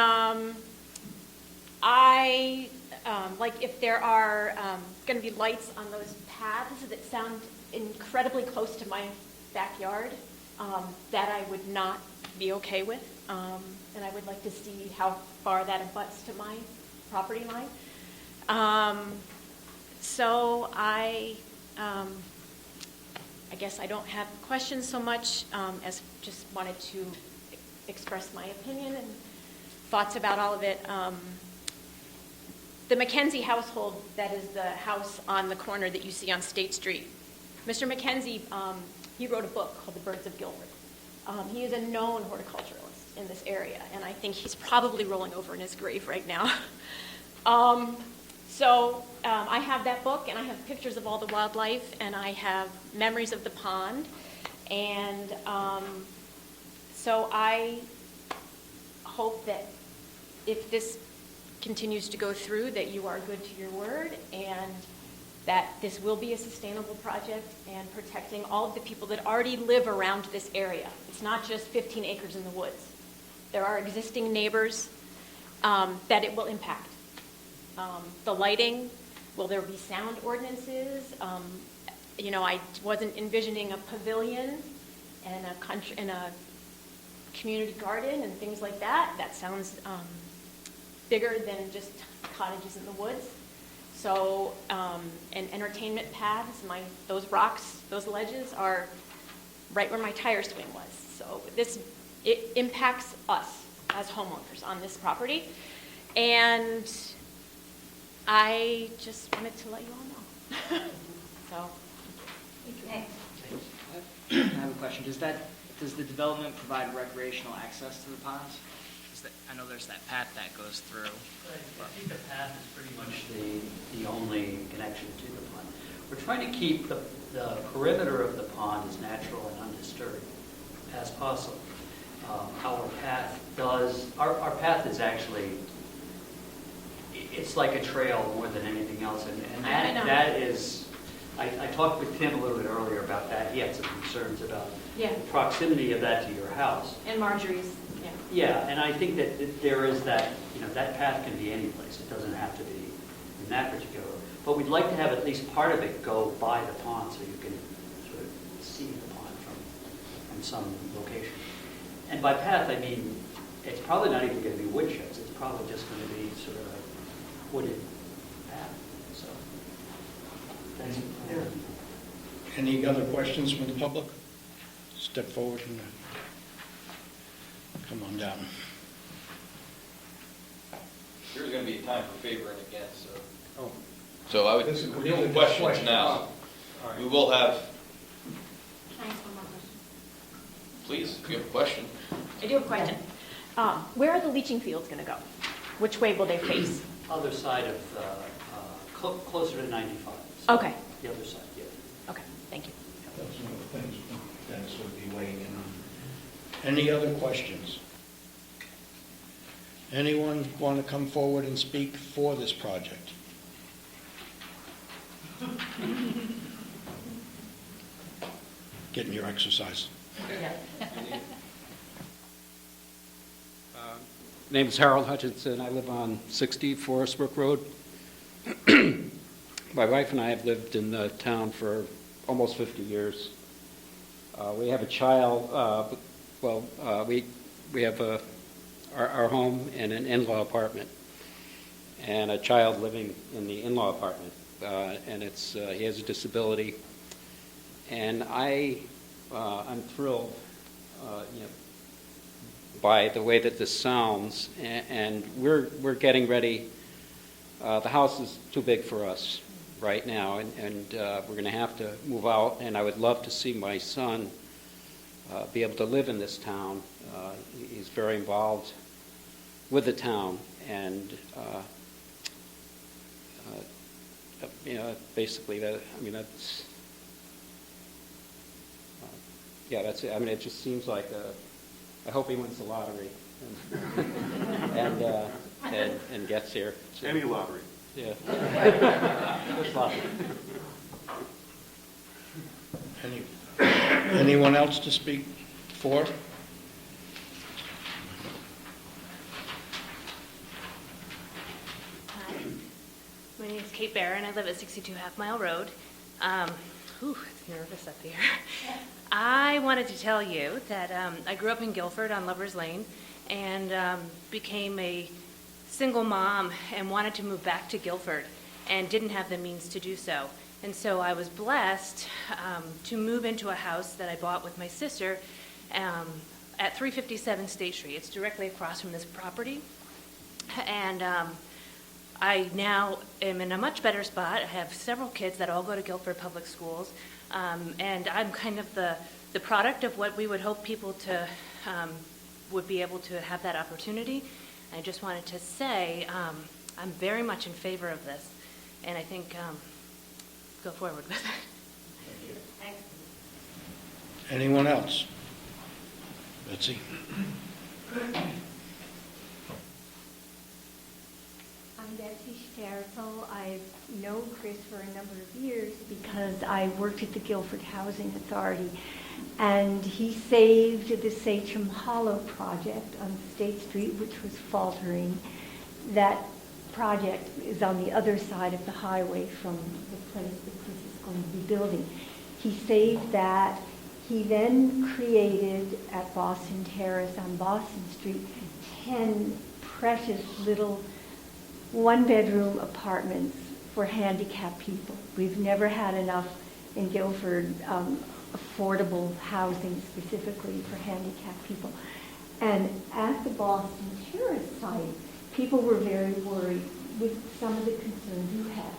like if there are going to be lights on those paths that sound incredibly close to my backyard, that I would not be okay with. And I would like to see how far that abuts to my property line. So I guess I don't have questions so much as just wanted to express my opinion and thoughts about all of it. The McKenzie household, that is the house on the corner that you see on State Street. Mr. McKenzie, he wrote a book called The Birds of Guilford. He is a known horticulturalist in this area, and I think he's probably rolling over in his grave right now. So I have that book, and I have pictures of all the wildlife, and I have memories of the pond. And so I hope that if this continues to go through, that you are good to your word, and that this will be a sustainable project and protecting all of the people that already live around this area. It's not just 15 acres in the woods. There are existing neighbors that it will impact. The lighting, will there be sound ordinances? I wasn't envisioning a pavilion and a community garden and things like that. That sounds bigger than just cottages in the woods. So, and entertainment paths, those rocks, those ledges are right where my tire swing was. So it impacts us as homeowners on this property. And I just wanted to let you all know. So, thank I have a question. Does the development provide recreational access to the ponds? I know there's that path that goes through. I think the path is pretty much the only connection to the pond. We're trying to keep the perimeter of the pond as natural and undisturbed as possible. Our path is actually, it's like a trail more than anything else, and I know. that is, I talked with Tim a little bit earlier about that. He had some concerns about Yeah. the proximity of that to your house. And Marjorie's, yeah. Yeah, and I think that there is that, that path can be any place. It doesn't have to be in that particular. But we'd like to have at least part of it go by the pond so you can sort of see the pond from some location. And by path, I mean, it's probably not even going to be wood chips. It's probably just going to be sort of a wooded path. So that's Any other questions from the public? Step forward and come on down. There's going to be a time for favor and against, so. Oh. So I would, This is we're really doing the questions question. now. All right. We will have, Can I ask one more question? please, if you have a question. I do have a question. Where are the leaching fields going to go? Which way will they face? other side of, closer to 95. Okay. The other side, yeah. Okay, thank you. That's one of the things Dennis would be weighing in on. Any other questions? Anyone want to come forward and speak for this project? Getting your exercise. Name is Harold Hutchinson. I live on 60 Forest Brook Road. My wife and I have lived in the town for almost 50 years. We have a child, we have our home and an in-law apartment, and a child living in the in-law apartment, and he has a disability. And I'm thrilled, by the way that this sounds, and we're getting ready. The house is too big for us right now, and we're going to have to move out, and I would love to see my son be able to live in this town. He's very involved with the town, and basically that's that's it. I mean, it just seems like I hope he wins the lottery and gets here. Any lottery. Yeah. Just lottery. Anyone else to speak for? Hi, my name is Kate Barron. I live at 62 Half Mile Road. It's nervous up here. I wanted to tell you that I grew up in Guilford on Lover's Lane and became a single mom and wanted to move back to Guilford and didn't have the means to do so. And so I was blessed to move into a house that I bought with my sister at 357 State Street. It's directly across from this property. And I now am in a much better spot. I have several kids that all go to Guilford Public Schools. And I'm kind of the product of what we would hope people to would be able to have that opportunity. I just wanted to say I'm very much in favor of this, and I think go forward with it. Thanks. Anyone else? Betsy? I'm Betsy Sterzel. I've known Chris for a number of years because I worked at the Guilford Housing Authority, and he saved the Sachem Hollow project on State Street, which was faltering. That project is on the other side of the highway from the place that Chris is going to be building. He saved that. He then created at Boston Terrace on Boston Street 10 precious little one-bedroom apartments for handicapped people. We've never had enough in Guilford affordable housing specifically for handicapped people. And at the Boston Terrace site, people were very worried with some of the concerns you had.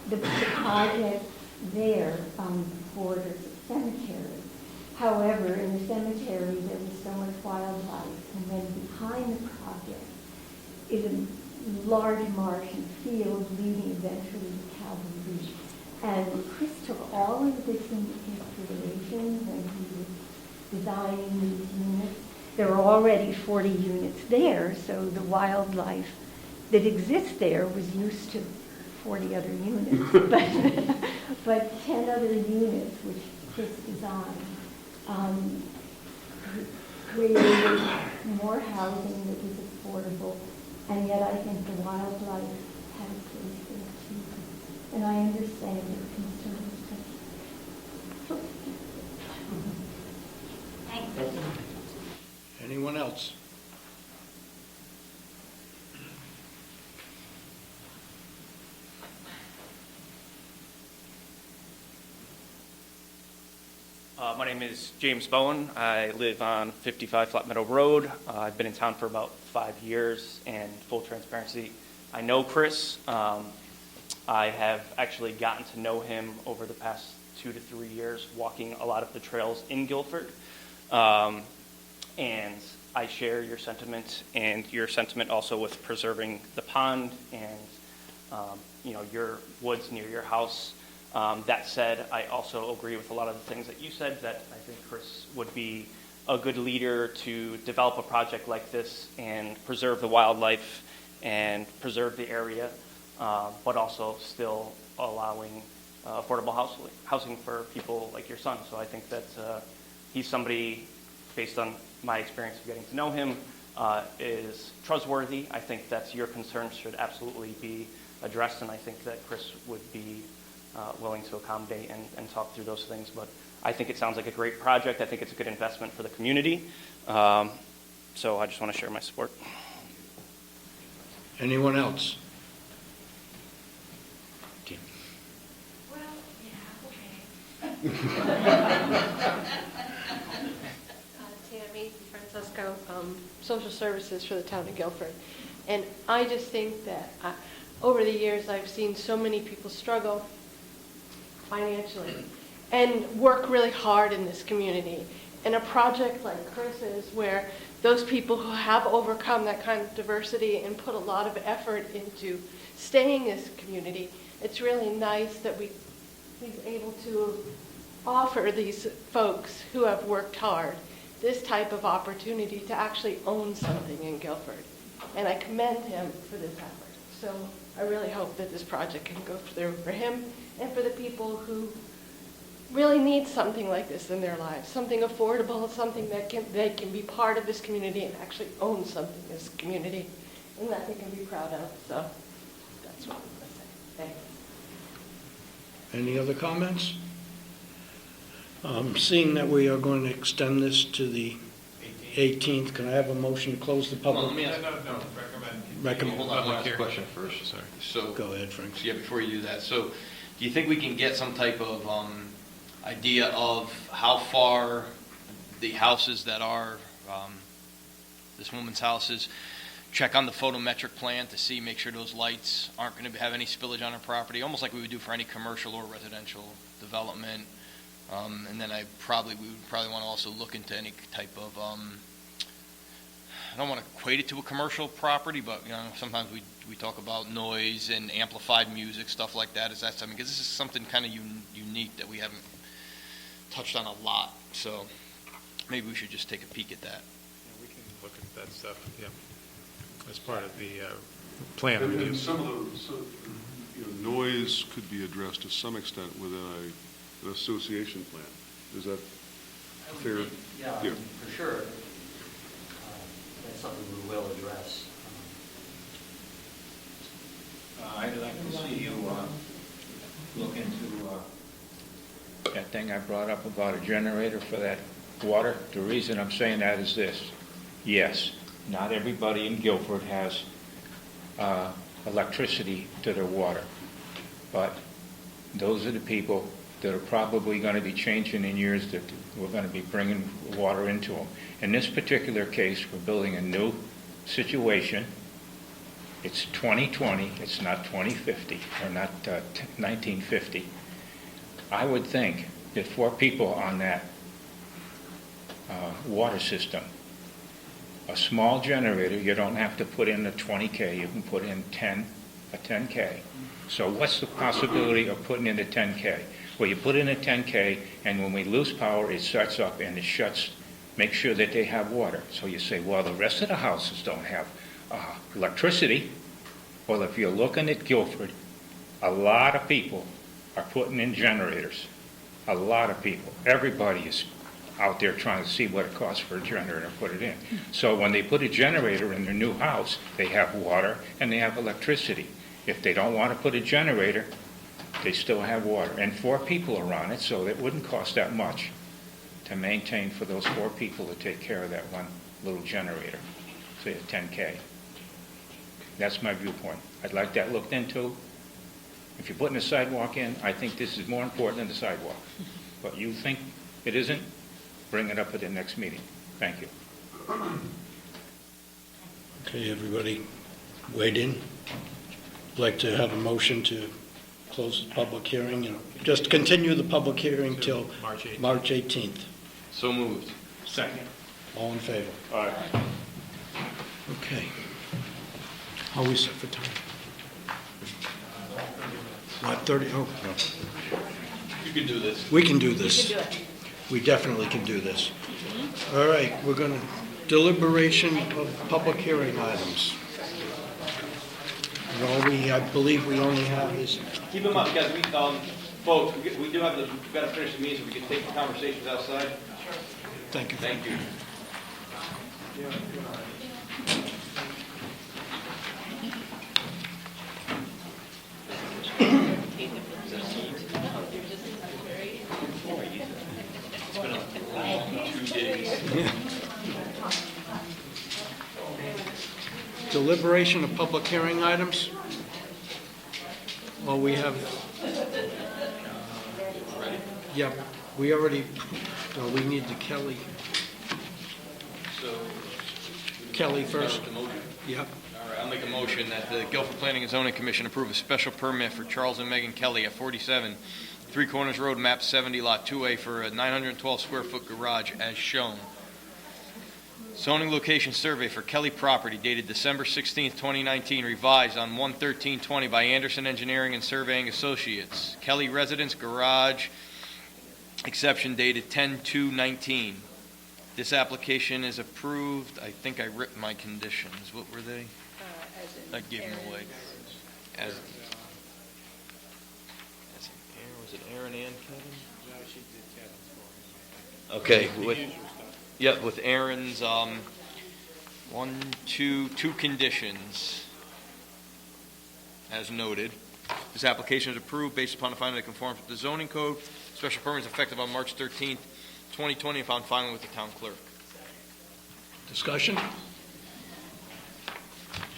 The project there on the borders of cemetery However, in the cemetery, there was so much wildlife, and then behind the project is a large marsh and field leading eventually to Calvin Beach. And Chris took all of this into consideration when he was designing these units. There are already 40 units there, so the wildlife that exists there was used to 40 other units. But 10 other units, which Chris designed, created more housing that was affordable, and yet I think the wildlife had a place there too. And I understand your concerns. Thanks. Anyone else? My name is James Bowen. I live on 55 Flat Meadow Road. I've been in town for about 5 years, and full transparency, I know Chris. I have actually gotten to know him over the past 2 to 3 years, walking a lot of the trails in Guilford. And I share your sentiment, and your sentiment also with preserving the pond and your woods near your house. That said, I also agree with a lot of the things that you said, that I think Chris would be a good leader to develop a project like this and preserve the wildlife and preserve the area, but also still allowing affordable housing for people like your son. So I think that he's somebody, based on my experience of getting to know him, is trustworthy. I think that your concerns should absolutely be addressed, and I think that Chris would be willing to accommodate and talk through those things. But I think it sounds like a great project. I think it's a good investment for the community. So I just want to share my support. Anyone else? Well, yeah, okay. Tammy Francesco, Social Services for the town of Guilford. And I just think that over the years I've seen so many people struggle financially and work really hard in this community. And a project like Chris's, where those people who have overcome that kind of diversity and put a lot of effort into staying in this community, it's really nice that he's able to offer these folks who have worked hard this type of opportunity to actually own something in Guilford. And I commend him for this effort. So I really hope that this project can go through for him and for the people who really need something like this in their lives, something affordable, something that they can be part of this community and actually own something in this community, and that they can be proud of. So that's what I'm going to say. Thanks. Any other comments? Seeing that we are going to extend this to the 18th, can I have a motion to close the public? Well, let me ask. Recommend. Hold on, last question first. Sorry. So go ahead, Frank. Yeah, before you do that, so do you think we can get some type of idea of how far the houses that are this woman's houses, check on the photometric plan to see, make sure those lights aren't going to have any spillage on our property, almost like we would do for any commercial or residential development. And then we would probably want to also look into any type of, I don't want to equate it to a commercial property, but sometimes we talk about noise and amplified music, stuff like that. Is that something? Because this is something kind of unique that we haven't touched on a lot. So maybe we should just take a peek at that. Yeah, we can look at that stuff. Yeah, as part of the plan. And some of the noise could be addressed to some extent within an association plan. Is that fair? Yeah, for sure. That's something we will address. I'd like to see you look into that thing I brought up about a generator for that water. The reason I'm saying that is this. Yes, not everybody in Guilford has electricity to their water, but those are the people that are probably going to be changing in years that we're going to be bringing water into them. In this particular case, we're building a new situation. It's 2020, it's not 2050, or not 1950. I would think that 4 people on that water system. A small generator, you don't have to put in a 20K, you can put in a 10K. So what's the possibility of putting in a 10K? Well, you put in a 10K, and when we lose power, it starts up and it shuts, make sure that they have water. So you say, well, the rest of the houses don't have electricity. Well, if you're looking at Guilford, a lot of people are putting in generators. A lot of people. Everybody is out there trying to see what it costs for a generator and put it in. So when they put a generator in their new house, they have water and they have electricity. If they don't want to put a generator, they still have water. And 4 people are on it, so it wouldn't cost that much to maintain for those 4 people to take care of that one little generator, say a 10K. That's my viewpoint. I'd like that looked into. If you're putting a sidewalk in, I think this is more important than the sidewalk. But you think it isn't, bring it up at the next meeting. Thank you. Okay, everybody weighed in. I'd like to have a motion to close the public hearing and just continue the public hearing till March 18th. So moved. Second. All in favor? Aye. Okay. How are we set for time? What, 30? Oh, no. You can do this. We can do this. You can do it. We definitely can do this. All right, we're going to deliberation of public hearing items. And all I believe we only have is, Keep in mind, guys, folks, we do have we've got to finish the meeting, so we can take the conversations outside. thank you. Thank you. Deliberation of public hearing items. Well, we have, yeah, we already, we need the Kelly. So, Kelly first. start with the motion. Yep. All right, I'll make a motion that the Guilford Planning and Zoning Commission approve a special permit for Charles and Megan Kelly at 47 Three Corners Road, map 70, lot 2A, for a 912 square foot garage as shown. Zoning location survey for Kelly property dated December 16th, 2019, revised on 1/13/20 by Anderson Engineering and Surveying Associates. Kelly residence garage exception dated 10/2/19. This application is approved. I think I wrote my conditions. What were they? I gave them away. As was it Aaron and Kevin? Okay, with Aaron's, two conditions, as noted. This application is approved based upon the finding that it conforms with the zoning code. Special permit is effective on March 13th, 2020, upon filing with the town clerk. Discussion?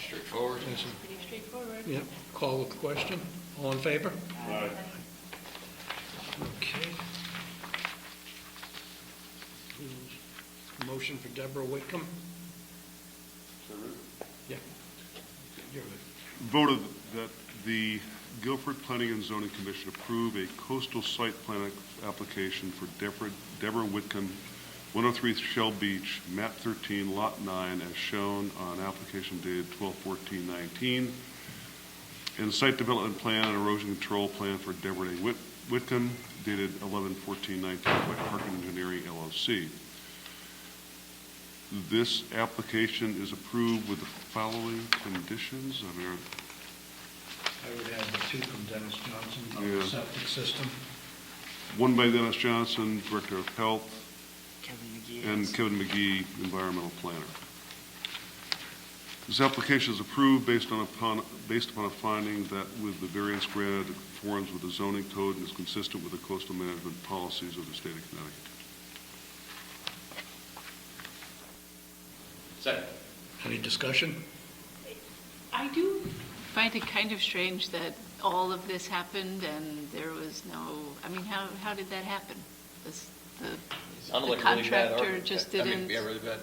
Straightforward. Pretty straightforward. Yep. Call the question. All in favor? Aye. Okay. Motion for Deborah Whitcomb. Yeah. You're good. Voted that the Guilford Planning and Zoning Commission approve a coastal site plan application for Deborah Whitcomb, 103 Shell Beach, map 13, lot 9, as shown on application dated 12/14/19, and site development plan and erosion control plan for Deborah A. Whitcomb, dated 11/14/19 by Harkin Engineering LLC. This application is approved with the following conditions. I would add the 2 from Dennis Johnson on Yeah. the septic system. One by Dennis Johnson, Director of Health, Kevin McGee. and Kevin McGee, Environmental Planner. This application is approved based upon a finding that with the variance granted, it conforms with the zoning code and is consistent with the coastal management policies of the state of Connecticut. Second. Any discussion? I do find it kind of strange that all of this happened and there was no, I mean, how did that happen? The contractor just didn't. Yeah, really bad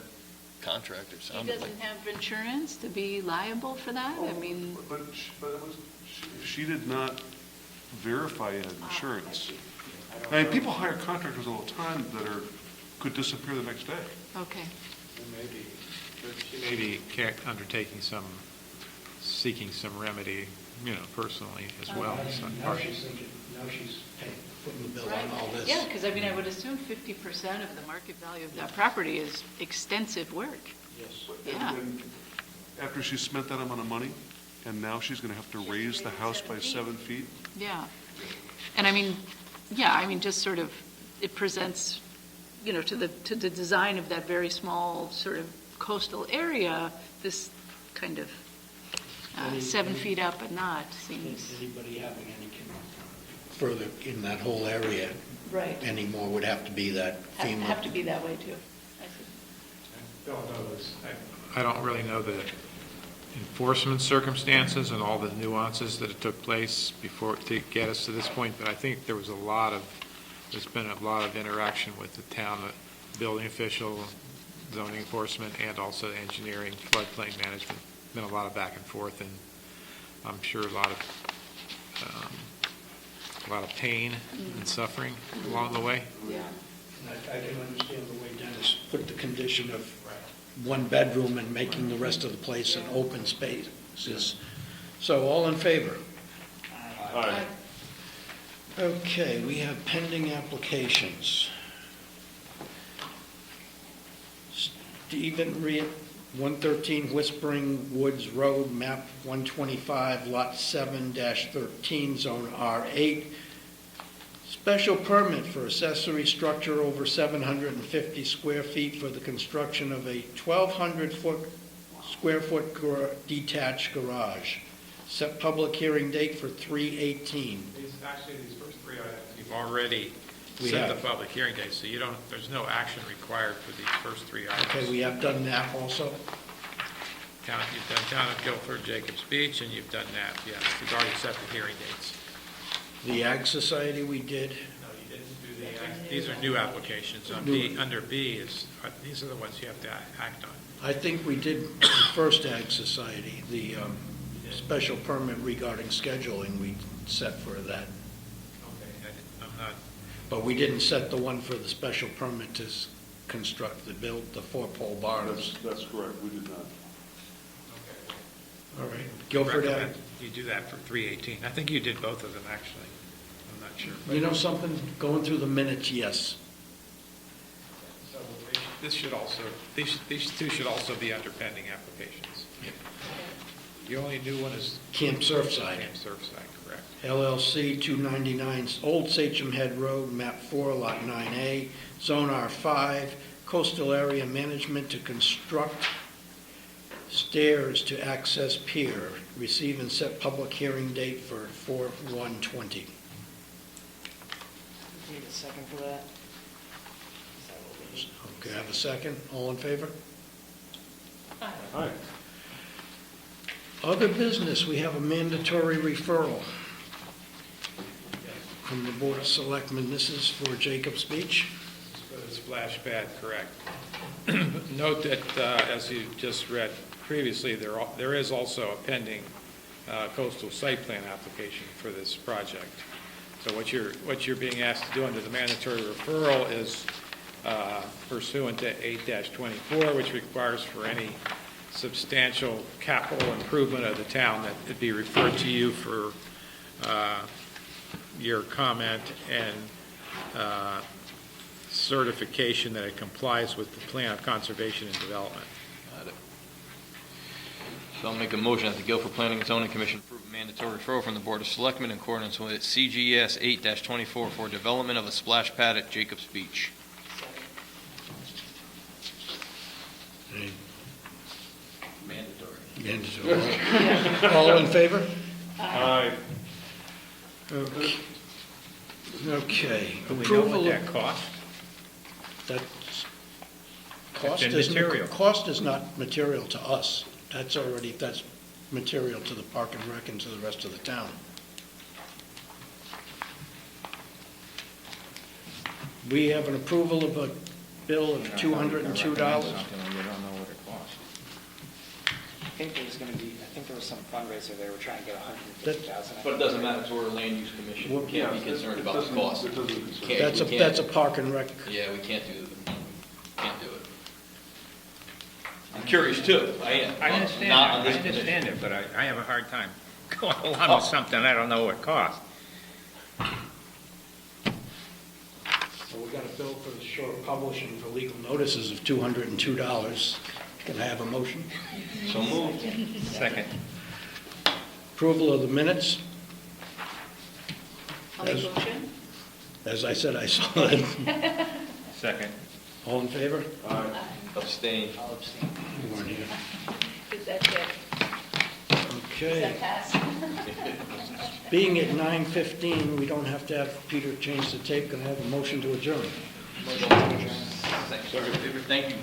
contractor. He Sounded like. doesn't have insurance to be liable for that? I mean, But she did not verify it had insurance. I mean, people hire contractors all the time that are could disappear the next day. Okay. Maybe undertaking seeking some remedy, personally as well. So- Now she's putting the bill on all this. Yeah, because I mean, I would assume 50% of the market value of that property is extensive work. Yes. Yeah. And after she spent that amount of money, and now she's going to have to raise the house by 7 feet? Yeah. And I mean, yeah, I mean, just sort of, it presents, to the design of that very small sort of coastal area, this kind of 7 feet up and not seems. Anybody having any further in that whole area Right. anymore would have to be that FEMA. Have to be that way too. I see. I don't really know the enforcement circumstances and all the nuances that it took place before to get us to this point, but I think there's been a lot of interaction with the town, the building official, zoning enforcement, and also engineering, floodplain management. Been a lot of back and forth, and I'm sure a lot of pain and suffering along the way. Yeah. I can understand the way Dennis put the condition of one bedroom and making the rest of the place an open space. So all in favor? Aye. Okay, we have pending applications. Stephen Reed, 113 Whispering Woods Road, map 125, lot 7-13, zone R8. Special permit for accessory structure over 750 square feet for the construction of a 1,200 square foot detached garage. Set public hearing date for 3/18. Actually, these first three items, you've already We set have. the public hearing date, so there's no action required for these first three items. Okay, we have done that also. You've done Town of Guilford, Jacobs Beach, and you've done that, yes. You've already set the hearing dates. The Ag Society we did. No, you didn't do these are new applications. Under B, these are the ones you have to act on. I think we did the first Ag Society, the special permit regarding scheduling we set for that. Okay, I'm not, But we didn't set the one for the special permit to construct the 4-pole barns. That's correct, we did not. All right. Guilford Ag. recommend you do that for 318. I think you did both of them, actually. I'm not sure. You know something? Going through the minutes, yes. So this should also, these two should also be under pending applications. The only new one is Camp Surfside. Camp Surfside, correct. LLC 299 Old Sachem Head Road, map 4, lot 9A, zone R5, coastal area management to construct stairs to access pier. Receive and set public hearing date for 4/1/20. Need a second for that? Okay, have a second? All in favor? Aye. Other business, we have a mandatory referral from the Board of Selectmen. This is for Jacobs Beach. For the splash pad, correct. Note that, as you just read previously, there is also a pending coastal site plan application for this project. So what you're being asked to do under the mandatory referral is pursuant to 8-24, which requires for any substantial capital improvement of the town that it be referred to you for your comment and certification that it complies with the plan of conservation and development. Got it. So I'll make a motion that the Guilford Planning and Zoning Commission approve a mandatory referral from the Board of Selectmen in accordance with CGS 8-24 for development of a splash pad at Jacobs Beach. Mandatory. All in favor? Aye. Okay. Do we know Approval what of- that cost? That's, That's immaterial. cost is not material to us. That's material to the Park and Rec and to the rest of the town. We have an approval of a bill of $202. You don't know what it costs. I think there was some fundraiser they were trying to get $150,000. But it doesn't matter, it's we're a land use commission. We can't be concerned about the cost. That's a Park and Rec. Yeah, we can't do curious too. I am. I understand Not on it, this I understand position. it, but I have a hard time going along with something I don't know what costs. So we got a bill for the short publishing for legal notices of $202. Can I have a motion? So moved. Second. Approval of the minutes. I'll make a motion. As I said, I saw it. Second. All in favor? Abstain. I'll abstain. You weren't here. Is that it? Does Okay. that pass? Being at 9:15, we don't have to have Peter change the tape. Can I have a motion to adjourn? Thank you.